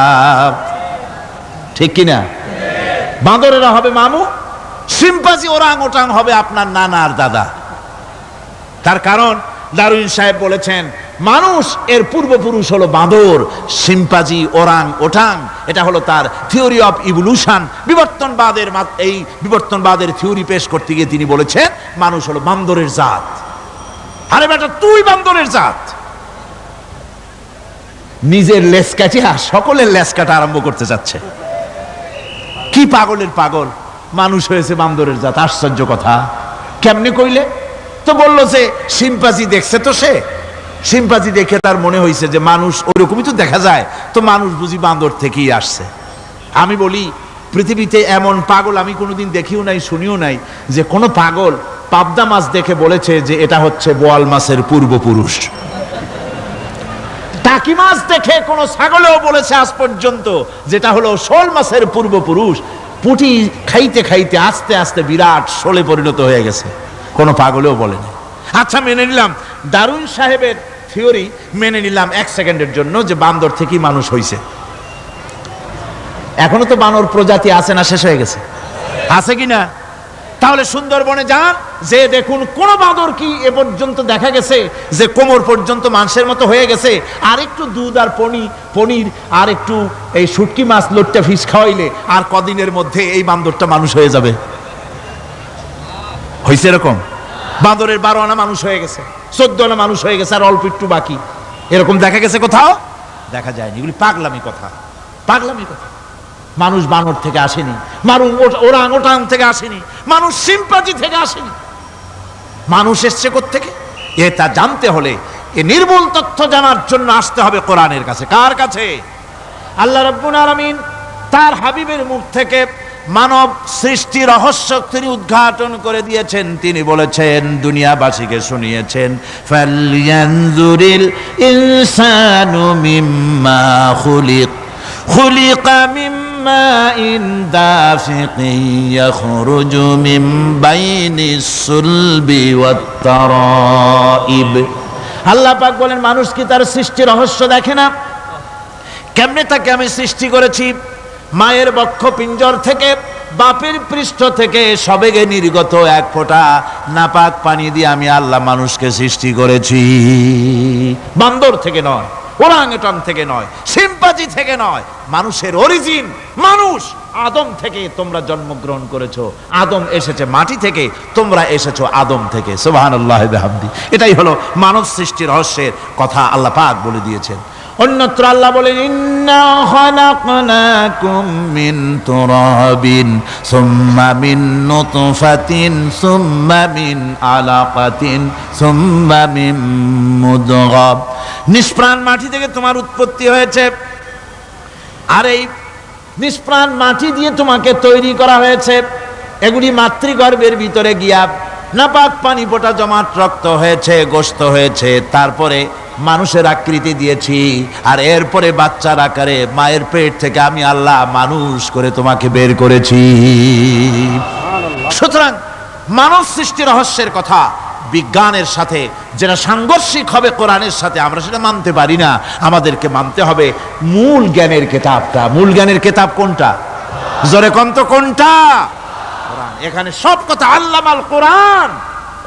ঠিক কিনা? বান্দরেরা হবে মামু, শিম্পাজি ওরাং ওটাং হবে আপনার নানার দাদা। তার কারণ ডারউইন সাহেব বলেছেন মানুষ এর পূর্বপুরুষ হলো বাঁদর, শিম্পাজি, ওরাং ওটাং, এটা হলো তার থিওরি অফ ইভলিউশন। এই বিবর্তনবাদের থিওরি পেশ করতে গিয়ে তিনি বলেছেন মানুষ হলো বান্দরের জাত। আরে বেটা, তুই বান্দরের জাত। নিজের লেজ কাটিয়া সকলের লেজ কাটা আরম্ভ করতে যাচ্ছে। কি পাগলের পাগল, মানুষ হয়েছে বান্দরের জাত। আশ্চর্য কথা। কেমনে কইলে? তো বললো যে শিম্পাজি দেখছে, তো সে শিম্পাজি দেখে তার মনে হয়েছে যে মানুষ ওরকমই তো দেখা যায়, তো মানুষ বুঝি বান্দর থেকেই আসছে। আমি বলি পৃথিবীতে এমন পাগল আমি কোনোদিন দেখিও নাই, শুনিও নাই যে কোনো পাগল পাবদা মাছ দেখে বলেছে যে এটা হচ্ছে বোয়াল মাছের পূর্বপুরুষ। টাকি মাছ দেখে কোনো ছাগলেও বলেছে আজ পর্যন্ত যেটা হলো শোল মাছের পূর্বপুরুষ। পুঁটি খাইতে খাইতে আস্তে আস্তে বিরাট শোলে পরিণত হয়ে গেছে, কোনো পাগলেও বলেনি। আচ্ছা, মেনে নিলাম ডারউইন সাহেবের থিওরি, মেনে নিলাম এক সেকেন্ডের জন্য যে বান্দর থেকেই মানুষ হইছে। এখনো তো বানর প্রজাতি আছে না শেষ হয়ে গেছে? আছে কিনা? তাহলে সুন্দরবনে যান, যে দেখুন কোন বাঁদর কি এ পর্যন্ত দেখা গেছে যে কোমর পর্যন্ত মানুষের মতো হয়ে গেছে? আর একটু দুধ আর পনির আর একটু এই শুটকি মাছ লোট্টা ফিশ খাওয়াইলে আর কদিনের মধ্যে এই বান্দরটা মানুষ হয়ে যাবে। হয়েছে এরকম? বাঁদরের 12 আনা মানুষ হয়ে গেছে, 14 আনা মানুষ হয়ে গেছে, আর অল্প একটু বাকি। এরকম দেখা গেছে কোথাও? দেখা যায়নি। এগুলি পাগলামি কথা, পাগলামি কথা। মানুষ বানর থেকে আসেনি, মানুষ ওরাং ওটাং থেকে আসেনি, মানুষ শিম্পাজি থেকে আসেনি। মানুষ এসছে কোত্থেকে? এটা জানতে হলে, এ নির্ভুল তথ্য জানার জন্য আসতে হবে কোরআনের কাছে। কার কাছে? আল্লাহ রাব্বুল আলামিন তার হাবিবের মুখ থেকে মানব সৃষ্টি রহস্য তিনি উদ্ঘাটন করে দিয়েছেন। তিনি বলেছেন, দুনিয়াবাসীকে শুনিয়েছেন, ফালয়ানজুরিল ইনসানু মিম্মা খুলিকা মিম্মা ইন দাফিকিন ইয়াখরুজু মিন বাইনিস সুলবি ওয়াত তারাইব। আল্লাহ পাক বলেন, মানুষ কি তার সৃষ্টি রহস্য দেখে না? কেমনে তাকে আমি সৃষ্টি করেছি? মায়ের বক্ষ পিঞ্জর থেকে, বাপের পৃষ্ঠ থেকে সবেগে নির্গত এক ফোঁটা নাপাক পানি দিয়ে আমি আল্লাহ মানুষকে সৃষ্টি করেছি। বান্দর থেকে নয়, ওরাংওটাং থেকে নয়, শিম্পাজি থেকে নয়। মানুষের অরিজিন মানুষ। আদম থেকে তোমরা জন্মগ্রহণ করেছো, আদম এসেছে মাটি থেকে, তোমরা এসেছো আদম থেকে। সুবহানাল্লাহ বিহামদি। এটাই হলো মানব সৃষ্টির রহস্যের কথা আল্লাহ পাক বলে দিয়েছেন। অন্যত্র আল্লাহ বলেন, ইন্না খালাকনাকুম মিন তুরাবিন সুম্মা মিন নুতফাতিন সুম্মা মিন আলাকাতিন সুম্মা মিন মুদগাহ। নিষ্প্রাণ মাটি থেকে তোমার উৎপত্তি হয়েছে, আর এই নিষ্প্রাণ মাটি দিয়ে তোমাকে তৈরি করা হয়েছে। এগুলি মাতৃগর্ভের ভিতরে গিয়া নাপাক পানি ফোঁটা জমাট রক্ত হয়েছে, গোশত হয়েছে, তারপরে মানুষের আকৃতি দিয়েছি, আর এরপরে বাচ্চার আকারে মায়ের পেট থেকে আমি আল্লাহ মানুষ করে তোমাকে বের করেছি। সুতরাং মানব সৃষ্টি রহস্যের কথা বিজ্ঞানের সাথে যেটা সাংঘর্ষিক হবে কোরআনের সাথে, আমরা সেটা মানতে পারি না। আমাদেরকে মানতে হবে মূল জ্ঞানের কিতাবটা। মূল জ্ঞানের কিতাব কোনটা? জোরে কন্ত কোনটা? কোরআন। এখানে সব কথা আল্লামাল কোরআন।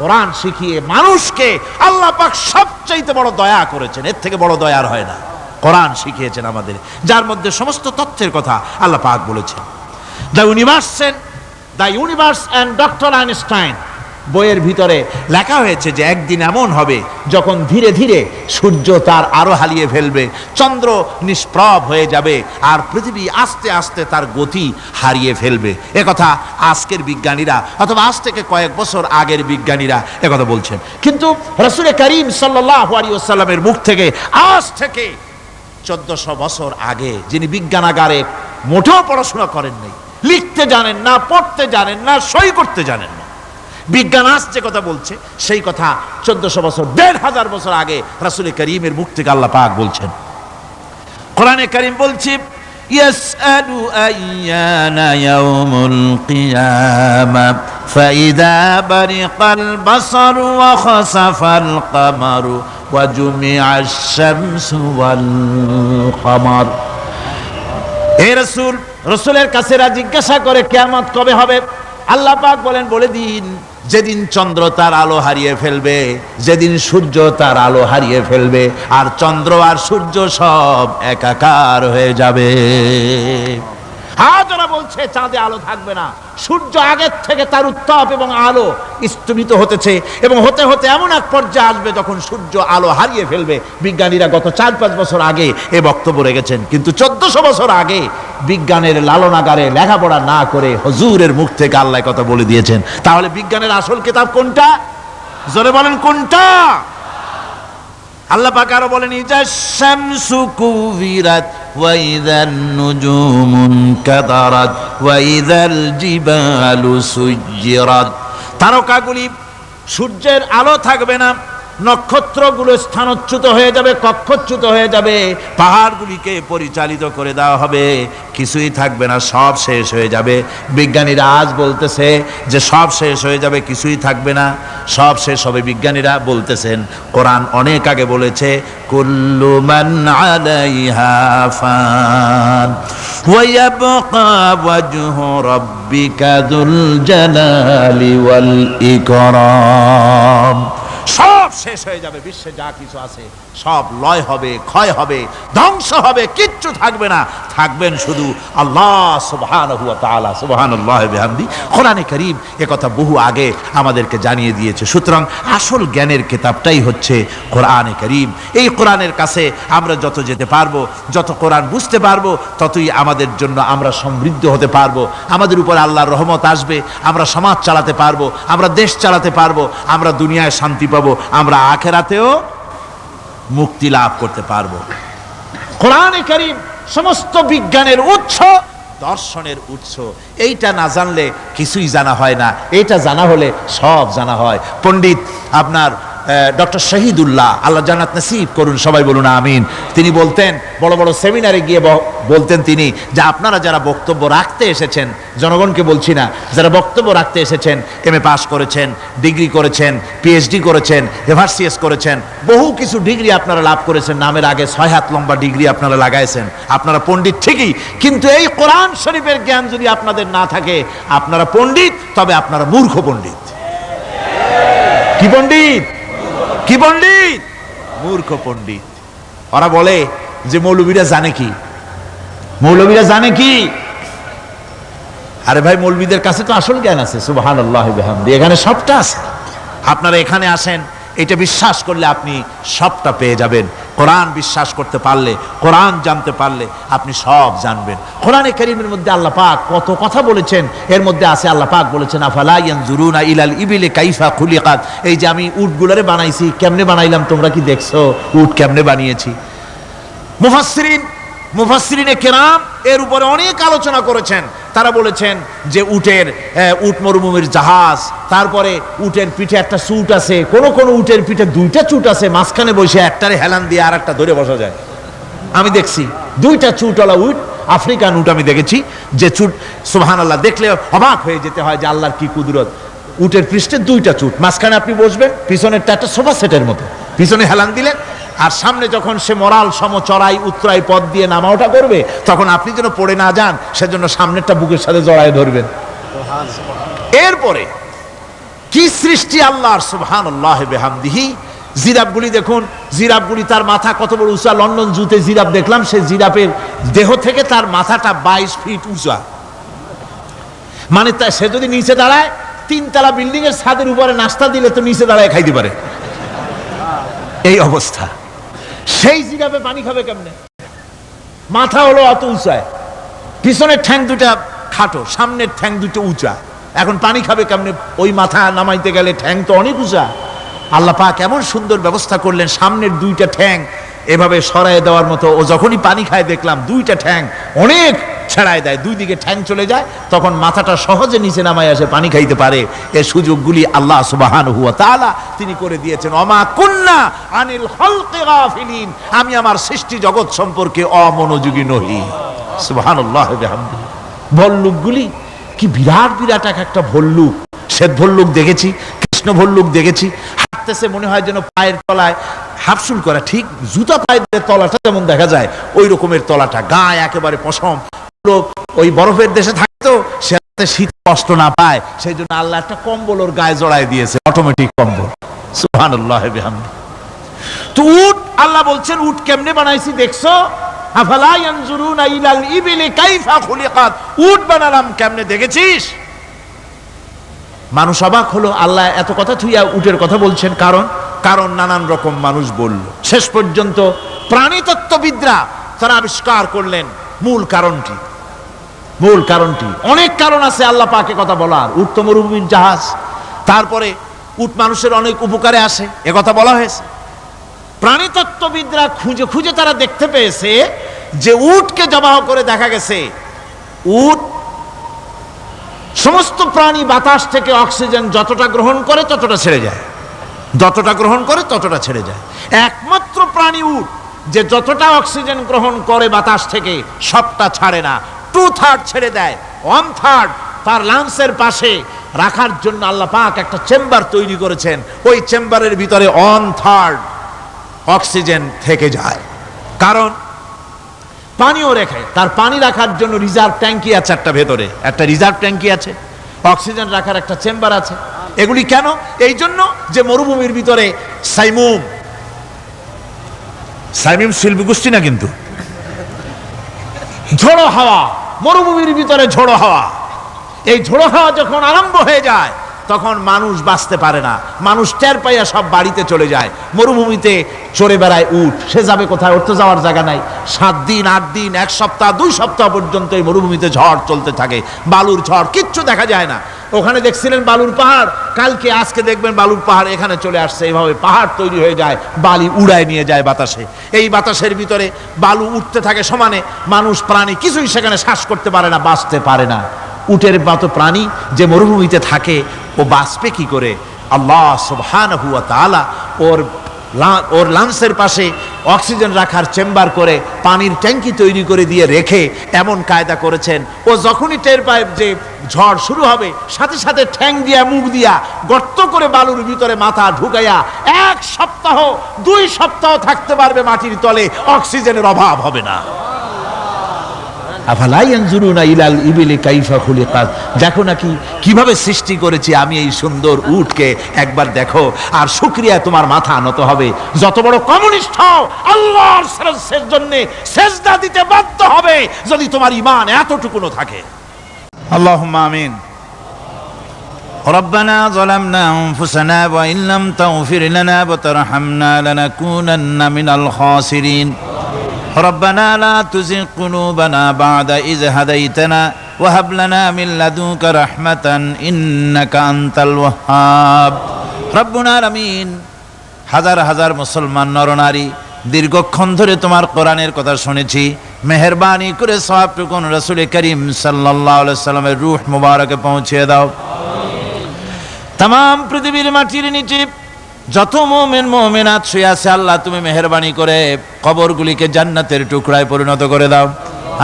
কোরআন শিখিয়ে মানুষকে আল্লাহ পাক সবচাইতে বড় দয়া করেছেন, এর থেকে বড় দয়া আর হয় না। কোরআন শিখিয়েছেন আমাদের, যার মধ্যে সমস্ত তথ্যের কথা আল্লাহ পাক বলেছেন। The universe and doctor Einstein বইয়ের ভিতরে লেখা হয়েছে যে একদিন এমন হবে যখন ধীরে ধীরে সূর্য তার আলো হারিয়ে ফেলবে, চন্দ্র নিষ্প্রভ হয়ে যাবে, আর পৃথিবী আস্তে আস্তে তার গতি হারিয়ে ফেলবে। একথা আজকের বিজ্ঞানীরা অথবা আজ থেকে কয়েক বছর আগের বিজ্ঞানীরা একথা বলছেন। কিন্তু রাসূল করিম সাল্লাল্লাহু আলাইহি ওয়াসাল্লামের মুখ থেকে আজ থেকে 1400 বছর আগে, যিনি বিজ্ঞানাগারে মোটেও পড়াশোনা করেন নাই, লিখতে জানেন না, পড়তে জানেন না, সই করতে জানেন না, বিজ্ঞান আজ যে কথা বলছে সেই কথা 1400 বছর, 1500 বছর আগে রাসূল করিমের মুখ থেকে আল্লাহ পাক বলছেন। কোরআনে কারীম বলছে ইয়াসআলু আইয়ানা ইয়াউমুল কিয়ামা ফাইদা বারিকাল বাসারু ওয়া খাসাফাল কামারু ওয়া জুমিআশ শামসু ওয়াল কামার। হে রাসূল, রাসূলের কাছে জিজ্ঞাসা করে কিয়ামত কবে হবে? আল্লাহ পাক বলেন, বলে দিন যেদিন চন্দ্র তার আলো হারিয়ে ফেলবে, যেদিন সূর্য তার আলো হারিয়ে ফেলবে, আর চন্দ্র আর সূর্য সব একাকার হয়ে যাবে। হাজারা বলছে চাঁদে আলো থাকবে না, সূর্য আগের থেকে তার উত্তাপ এবং আলো স্তম্ভিত হতেছে, এবং হতে হতে এমন এক পর্যায়ে আসবে যখন সূর্য আলো হারিয়ে ফেলবে। বিজ্ঞানীরা গত 4-5 বছর আগে এ বক্তব্য রেখেছেন, কিন্তু 1400 বছর আগে বিজ্ঞানের লালনাগারে লেখাপড়া না করে হুজুরের মুখ থেকে আল্লাহ কথা বলে দিয়েছেন। তাহলে বিজ্ঞানের আসল কিতাব কোনটা? জোরে বলেন কোনটা? আল্লাহ পাক আরো বলেন ইজা শামসু কুবিরাত ওয়া ইযান নুজুমুন কাদারাত ওয়া ইযাল জিবালু সুজ্জিরাত। তারকাগুলি, সূর্যের আলো থাকবে না, নক্ষত্রগুলো স্থানচ্যুত হয়ে যাবে, কক্ষচ্যুত হয়ে যাবে, পাহাড়গুলিকে পরিচালিত করে দেওয়া হবে, কিছুই থাকবে না, সব শেষ হয়ে যাবে। বিজ্ঞানীরা আজ বলতেছে যে সব শেষ হয়ে যাবে, কিছুই থাকবে না, সব শেষ হবে। বিজ্ঞানীরা বলতেছেন, কোরআন অনেক আগে বলেছে কুল্লু মান আলাইহা ফান ওয়া ইয়াবকা ওয়াজহু রাব্বিকা যুল জালালি ওয়াল ইকরাম। সব শেষ হয়ে যাবে, বিশ্বে যা কিছু আছে সব লয় হবে, ক্ষয় হবে, ধ্বংস হবে, কিচ্ছু থাকবে না, থাকবেন শুধু আল্লাহ সুবহানাহু ওয়া তাআলা। সুবহানাল্লাহি ওয়া বিহামদি। কোরআনে কারীম একথা বহু আগে আমাদেরকে জানিয়ে দিয়েছে। সুতরাং আসল জ্ঞানের কিতাবটাই হচ্ছে কোরআনে কারীম। এই কোরআনের কাছে আমরা যত যেতে পারবো, যত কোরআন বুঝতে পারবো, ততই আমাদের জন্য আমরা সমৃদ্ধ হতে পারবো, আমাদের উপর আল্লাহর রহমত আসবে, আমরা সমাজ চালাতে পারবো, আমরা দেশ চালাতে পারবো, আমরা দুনিয়ায় শান্তি পাবো, আমরা আখিরাতেও মুক্তি লাভ করতে পারবো। কোরআনে কারীম সমস্ত বিজ্ঞানের উৎস, দর্শনের উৎস। এইটা না জানলে কিছুই জানা হয় না, এটা জানা হলে সব জানা হয়। পণ্ডিত আপনার ডক্টর শহীদুল্লাহ, আল্লাহ জান্নাত নসিব করুন, সবাই বলুন আমিন। তিনি বলতেন, বড় বড় সেমিনারে গিয়ে বলতেন তিনি, যে আপনারা যারা বক্তব্য রাখতে এসেছেন, জনগণকে বলছি না, যারা বক্তব্য রাখতে এসেছেন, MA পাস করেছেন, ডিগ্রি করেছেন, PhD করেছেন, এভারসিএস করেছেন, বহু কিছু ডিগ্রি আপনারা লাভ করেছেন, নামের আগে 6 হাত লম্বা ডিগ্রি আপনারা লাগাইছেন, আপনারা পণ্ডিত ঠিকই, কিন্তু এই কোরআন শরীফের জ্ঞান যদি আপনাদের না থাকে, আপনারা পণ্ডিত, তবে আপনারা মূর্খ পণ্ডিত। কি পণ্ডিত? কি পণ্ডিত? মূর্খ পণ্ডিত। ওরা বলে যে মৌলবীরা জানে কি, মৌলবীরা জানে কি? আরে ভাই, মৌলবীদের কাছে তো আসল জ্ঞান আছে। সুবহানাল্লাহি ওয়া বিহামদি। এখানে সবটা আছে। আপনারা এখানে আসেন, এটা বিশ্বাস করলে আপনি সবটা পেয়ে যাবেন। কোরআন বিশ্বাস করতে পারলে, কোরআন জানতে পারলে আপনি সব জানবেন। কোরআনে কারীমের মধ্যে আল্লাহ পাক কত কথা বলেছেন, এর মধ্যে আছে আল্লাহ পাক বলেছেন আফালা ইয়ানজুরুনা ইলাল ইবিলি কাইফা খুলিকাত। এই যে আমি উটগুলারে বানাইছি, কেমনে বানাইলাম তোমরা কি দেখছো? উট কেমনে বানিয়েছি? মুফাসসিরিনে কেরাম এর উপরে অনেক আলোচনা করেছেন। তারা বলেছেন যে উট মরুভূমির জাহাজ, তারপরে উটের পিঠে একটা চুট আছে, কোন উটের পিঠে দুইটা চুট আছে, মাঝখানে বসে একটারে হেলান দিয়ে আর একটা ধরে বসা যায়। আমি দেখছি দুইটা চুটওয়ালা উট, আফ্রিকান উট আমি দেখেছি, যে চুট সুবহানাল্লাহ দেখলে অবাক হয়ে যেতে হয় যে আল্লাহর কি কুদরত। উটের পৃষ্ঠে দুইটা চুট, মাঝখানে আপনি বসবেন, পিছনেরটা একটা সোফা সেটের মতো, পিছনে হেলান দিলেন, আর সামনে যখন সে মরাল সম চড়াই উত্তরাই পথ দিয়ে নামা ওঠা করবে, তখন আপনি যেন পড়ে না যান সেজন্য সামনেরটা বুকের সাথে জড়ায় ধরবেন। এরপরে কি সৃষ্টি আল্লাহর, সুবহানাল্লাহ বিহামদিহি। জিরাফগুলি দেখুন, জিরাফগুলি তার মাথা কত বড় উঁচা। লন্ডন জুতে জিরাফ দেখলাম, সে জিরাফের দেহ থেকে তার মাথাটা 22 ফিট উঁচা। মানে সে যদি নিচে দাঁড়ায়, 3 তলা বিল্ডিং এর ছাদের উপরে নাস্তা দিলে তো নিচে দাঁড়ায় খাইতে পারে, এই অবস্থা। সেই জিরাফে পানি খাবে কেমনে? মাথা হলো অত উঁচায়, পিছনের ঠ্যাং দুটা খাটো, সামনের ঠ্যাং দুটো উঁচা, এখন পানি খাবে কেমনে? ওই মাথা নামাইতে গেলে ঠ্যাং তো অনেক উঁচা। আল্লাহ পাক এমন সুন্দর ব্যবস্থা করলেন, সামনের দুইটা ঠ্যাং এভাবে সরায় দেওয়ার মতো। ও যখনই পানি খায় দেখলাম দুইটা ঠ্যাং অনেক ছেড়ায় দেয়, দুই দিকে ঠ্যাং চলে যায়, তখন মাথাটা সহজে নিচে নামায় আসে, পানি খাইতে পারে। এই সুযোগগুলি আল্লাহ সুবহানাহু ওয়া তাআলা তিনি করে দিয়েছেন। ওমা কুন্না আনিল খালকি গাফিলিন, আমি আমার সৃষ্টি জগৎ সম্পর্কে অমনোযোগী নহি। সুবহানাল্লাহ বিহামদিহি। ভল্লুকগুলি কি বিরাট বিরাট একটা ভল্লুক, শ্বেত ভল্লুক দেখেছি, কৃষ্ণ ভল্লুক দেখেছি, হাঁটতেছে মনে হয় যেন পায়ের তলায় হাফসুল করা, ঠিক জুতা পায়ের তলাটা যেমন দেখা যায় ওই রকমের তলাটা, গায়ে একেবারে পশম। ওই বরফের দেশে থাকতো, সে শীত কষ্ট না পায়, সেই জন্য আল্লাহ একটা কম্বল ওর গায়ে জড়ায় দিয়েছে, অটোমেটিক কম্বল। সুবহানাল্লাহ বিহামদিহি। তো উট, আল্লাহ বলছেন উট কেমনে বানাইছি দেখছো? আফালা ইয়ানজুরুনা ইলাল ইবিলি কাইফা খুলিকাত, উট বানালাম কেমনে দেখেছিস? মানুষ অবাক হলো, আল্লাহ এত কথা থুইয়া উটের কথা বলছেন, কারণ নানান রকম মানুষ বলল। শেষ পর্যন্ত প্রাণীতত্ত্ববিদরা তারা আবিষ্কার করলেন মূল কারণটি। অনেক কারণ আছে আল্লাহ পাকে কথা বলার। উট তো মরুভূমির জাহাজ, তারপরে উট মানুষের অনেক উপকারে আসে, এ কথা বলা হয়েছে। প্রাণীতত্ত্ববিদরা খুঁজে খুঁজে তারা দেখতে পেয়েছে যে উটকে জবাহ করে দেখা গেছে উট সমস্ত প্রাণী বাতাস থেকে অক্সিজেন যতটা গ্রহণ করে ততটা ছেড়ে যায়, একমাত্র প্রাণী উট যে যতটা অক্সিজেন গ্রহণ করে বাতাস থেকে সবটা ছাড়ে না, 2/3 ছেড়ে দেয়, 1/3 তার লাংসের পাশে রাখার জন্য আল্লাহ পাক একটা চেম্বার তৈরি করেছেন। ওই চেম্বারের ভিতরে 1/3 অক্সিজেন থেকে যায়, কারণ পানিও রেখে, তার পানি রাখার জন্য রিজার্ভ ট্যাঙ্কি আছে, একটা রিজার্ভ ট্যাঙ্কি আছে, অক্সিজেন রাখার একটা চেম্বার আছে। এগুলি কেন? এই জন্য যে মরুভূমির ভিতরে সাইমুম শিল্পী গোষ্ঠী না, কিন্তু ঝোড়ো হাওয়া, মরুভূমির ভিতরে ঝোড়ো হাওয়া, এই ঝোড়ো হাওয়া যখন আরম্ভ হয়ে যায় তখন মানুষ বাঁচতে পারে না, মানুষ টের পাইয়া সব বাড়িতে চলে যায়। মরুভূমিতে চড়ে বেড়ায় উট, সে যাবে কোথায়? ওর তো যাওয়ার জায়গা নাই। 7 দিন 8 দিন 1 সপ্তাহ 2 সপ্তাহ পর্যন্ত এই মরুভূমিতে ঝড় চলতে থাকে, বালুর ঝড়, কিচ্ছু দেখা যায় না। ওখানে দেখছিলেন বালুর পাহাড়, কালকে আজকে দেখবেন বালুর পাহাড় এখানে চলে আসছে। এইভাবে পাহাড় তৈরি হয়ে যায়, বালি উড়ায় নিয়ে যায় বাতাসে। এই বাতাসের ভিতরে বালু উঠতে থাকে সমানে, মানুষ প্রাণী কিছুই সেখানে শ্বাস করতে পারে না, বাঁচতে পারে না। উটের মতো প্রাণী যে মরুভূমিতে থাকে, ও বাঁচবে কি করে? আল্লাহ সুবহানাহু ওয়া তাআলা ওর লাংসের পাশে অক্সিজেন রাখার চেম্বার করে পানির ট্যাঙ্কি তৈরি করে দিয়ে রেখে এমন কায়দা করেছেন, ও যখনই টের পায় যে ঝড় শুরু হবে, সাথে সাথে ঠ্যাং দিয়া মুখ দিয়া গর্ত করে বালুর ভিতরে মাথা ঢুকাইয়া 1 সপ্তাহ 2 সপ্তাহ থাকতে পারবে মাটির তলে, অক্সিজেনের অভাব হবে না। আফালা ইয়ানজুরুনা ইলাল ইবিলি কাইফা খুলিকাত, দেখো নাকি কিভাবে সৃষ্টি করেছি আমি এই সুন্দর উটকে, একবার দেখো, আর শুকরিয়া তোমার মাথা নত হবে। যত বড় কমিউনিস্ট হও, আল্লাহর জন্য সেজদা দিতে বাধ্য হবে যদি তোমার ঈমান এতটুকুনো থাকে। আল্লাহুম্মা আমিন। ربنا ظلمنا أنفسنا وإن لم تغفر لنا وترحمنا لنكونن من الخاسرين ربنا لا تزغ قلوبنا بعد إذ هديتنا وهب لنا من لدنك رحمة إنك أنت الوهاب ربنا العالمين। হাজার হাজার মুসলমান নরনারী দীর্ঘক্ষণ ধরে তোমার কোরআনের কথা শুনেছি, মেহেরবানি করে সওয়াবটুকুন রাসূল করিম সাল্লাল্লাহু আলাইহি সাল্লামের রূহ মুবারকে পৌঁছে দাও। তাম পৃথিবীর মাটির নিচে যত মুমিন মুমিনাত শুয়ে আছে আল্লাহ তুমি মেহেরবানি করে কবরগুলিকে জান্নাতের টুকরায় পরিণত করে দাও।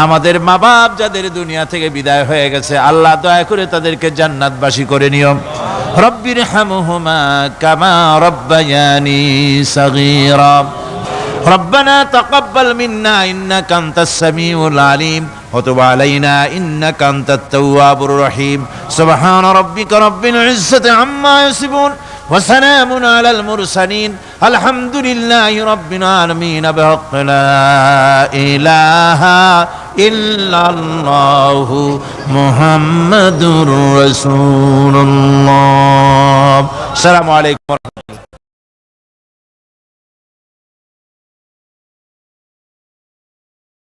আমাদের মা বাপ যাদের দুনিয়া থেকে বিদায় হয়ে গেছে আল্লাহ দয়া করে তাদেরকে জান্নাতবাসী করে নিও। রব্বির হামহুমা কামা রব্বায়ানি সগীরা। ربنا تقبل منا إنك أنت السميع العليم وتب علينا إنك أنت التواب الرحيم سبحان ربك رب العزة عما يصفون وسلام على المرسلين الحمد لله رب العالمين بحق لا إله إلا الله محمد رسول الله السلام عليكم ورحمة الله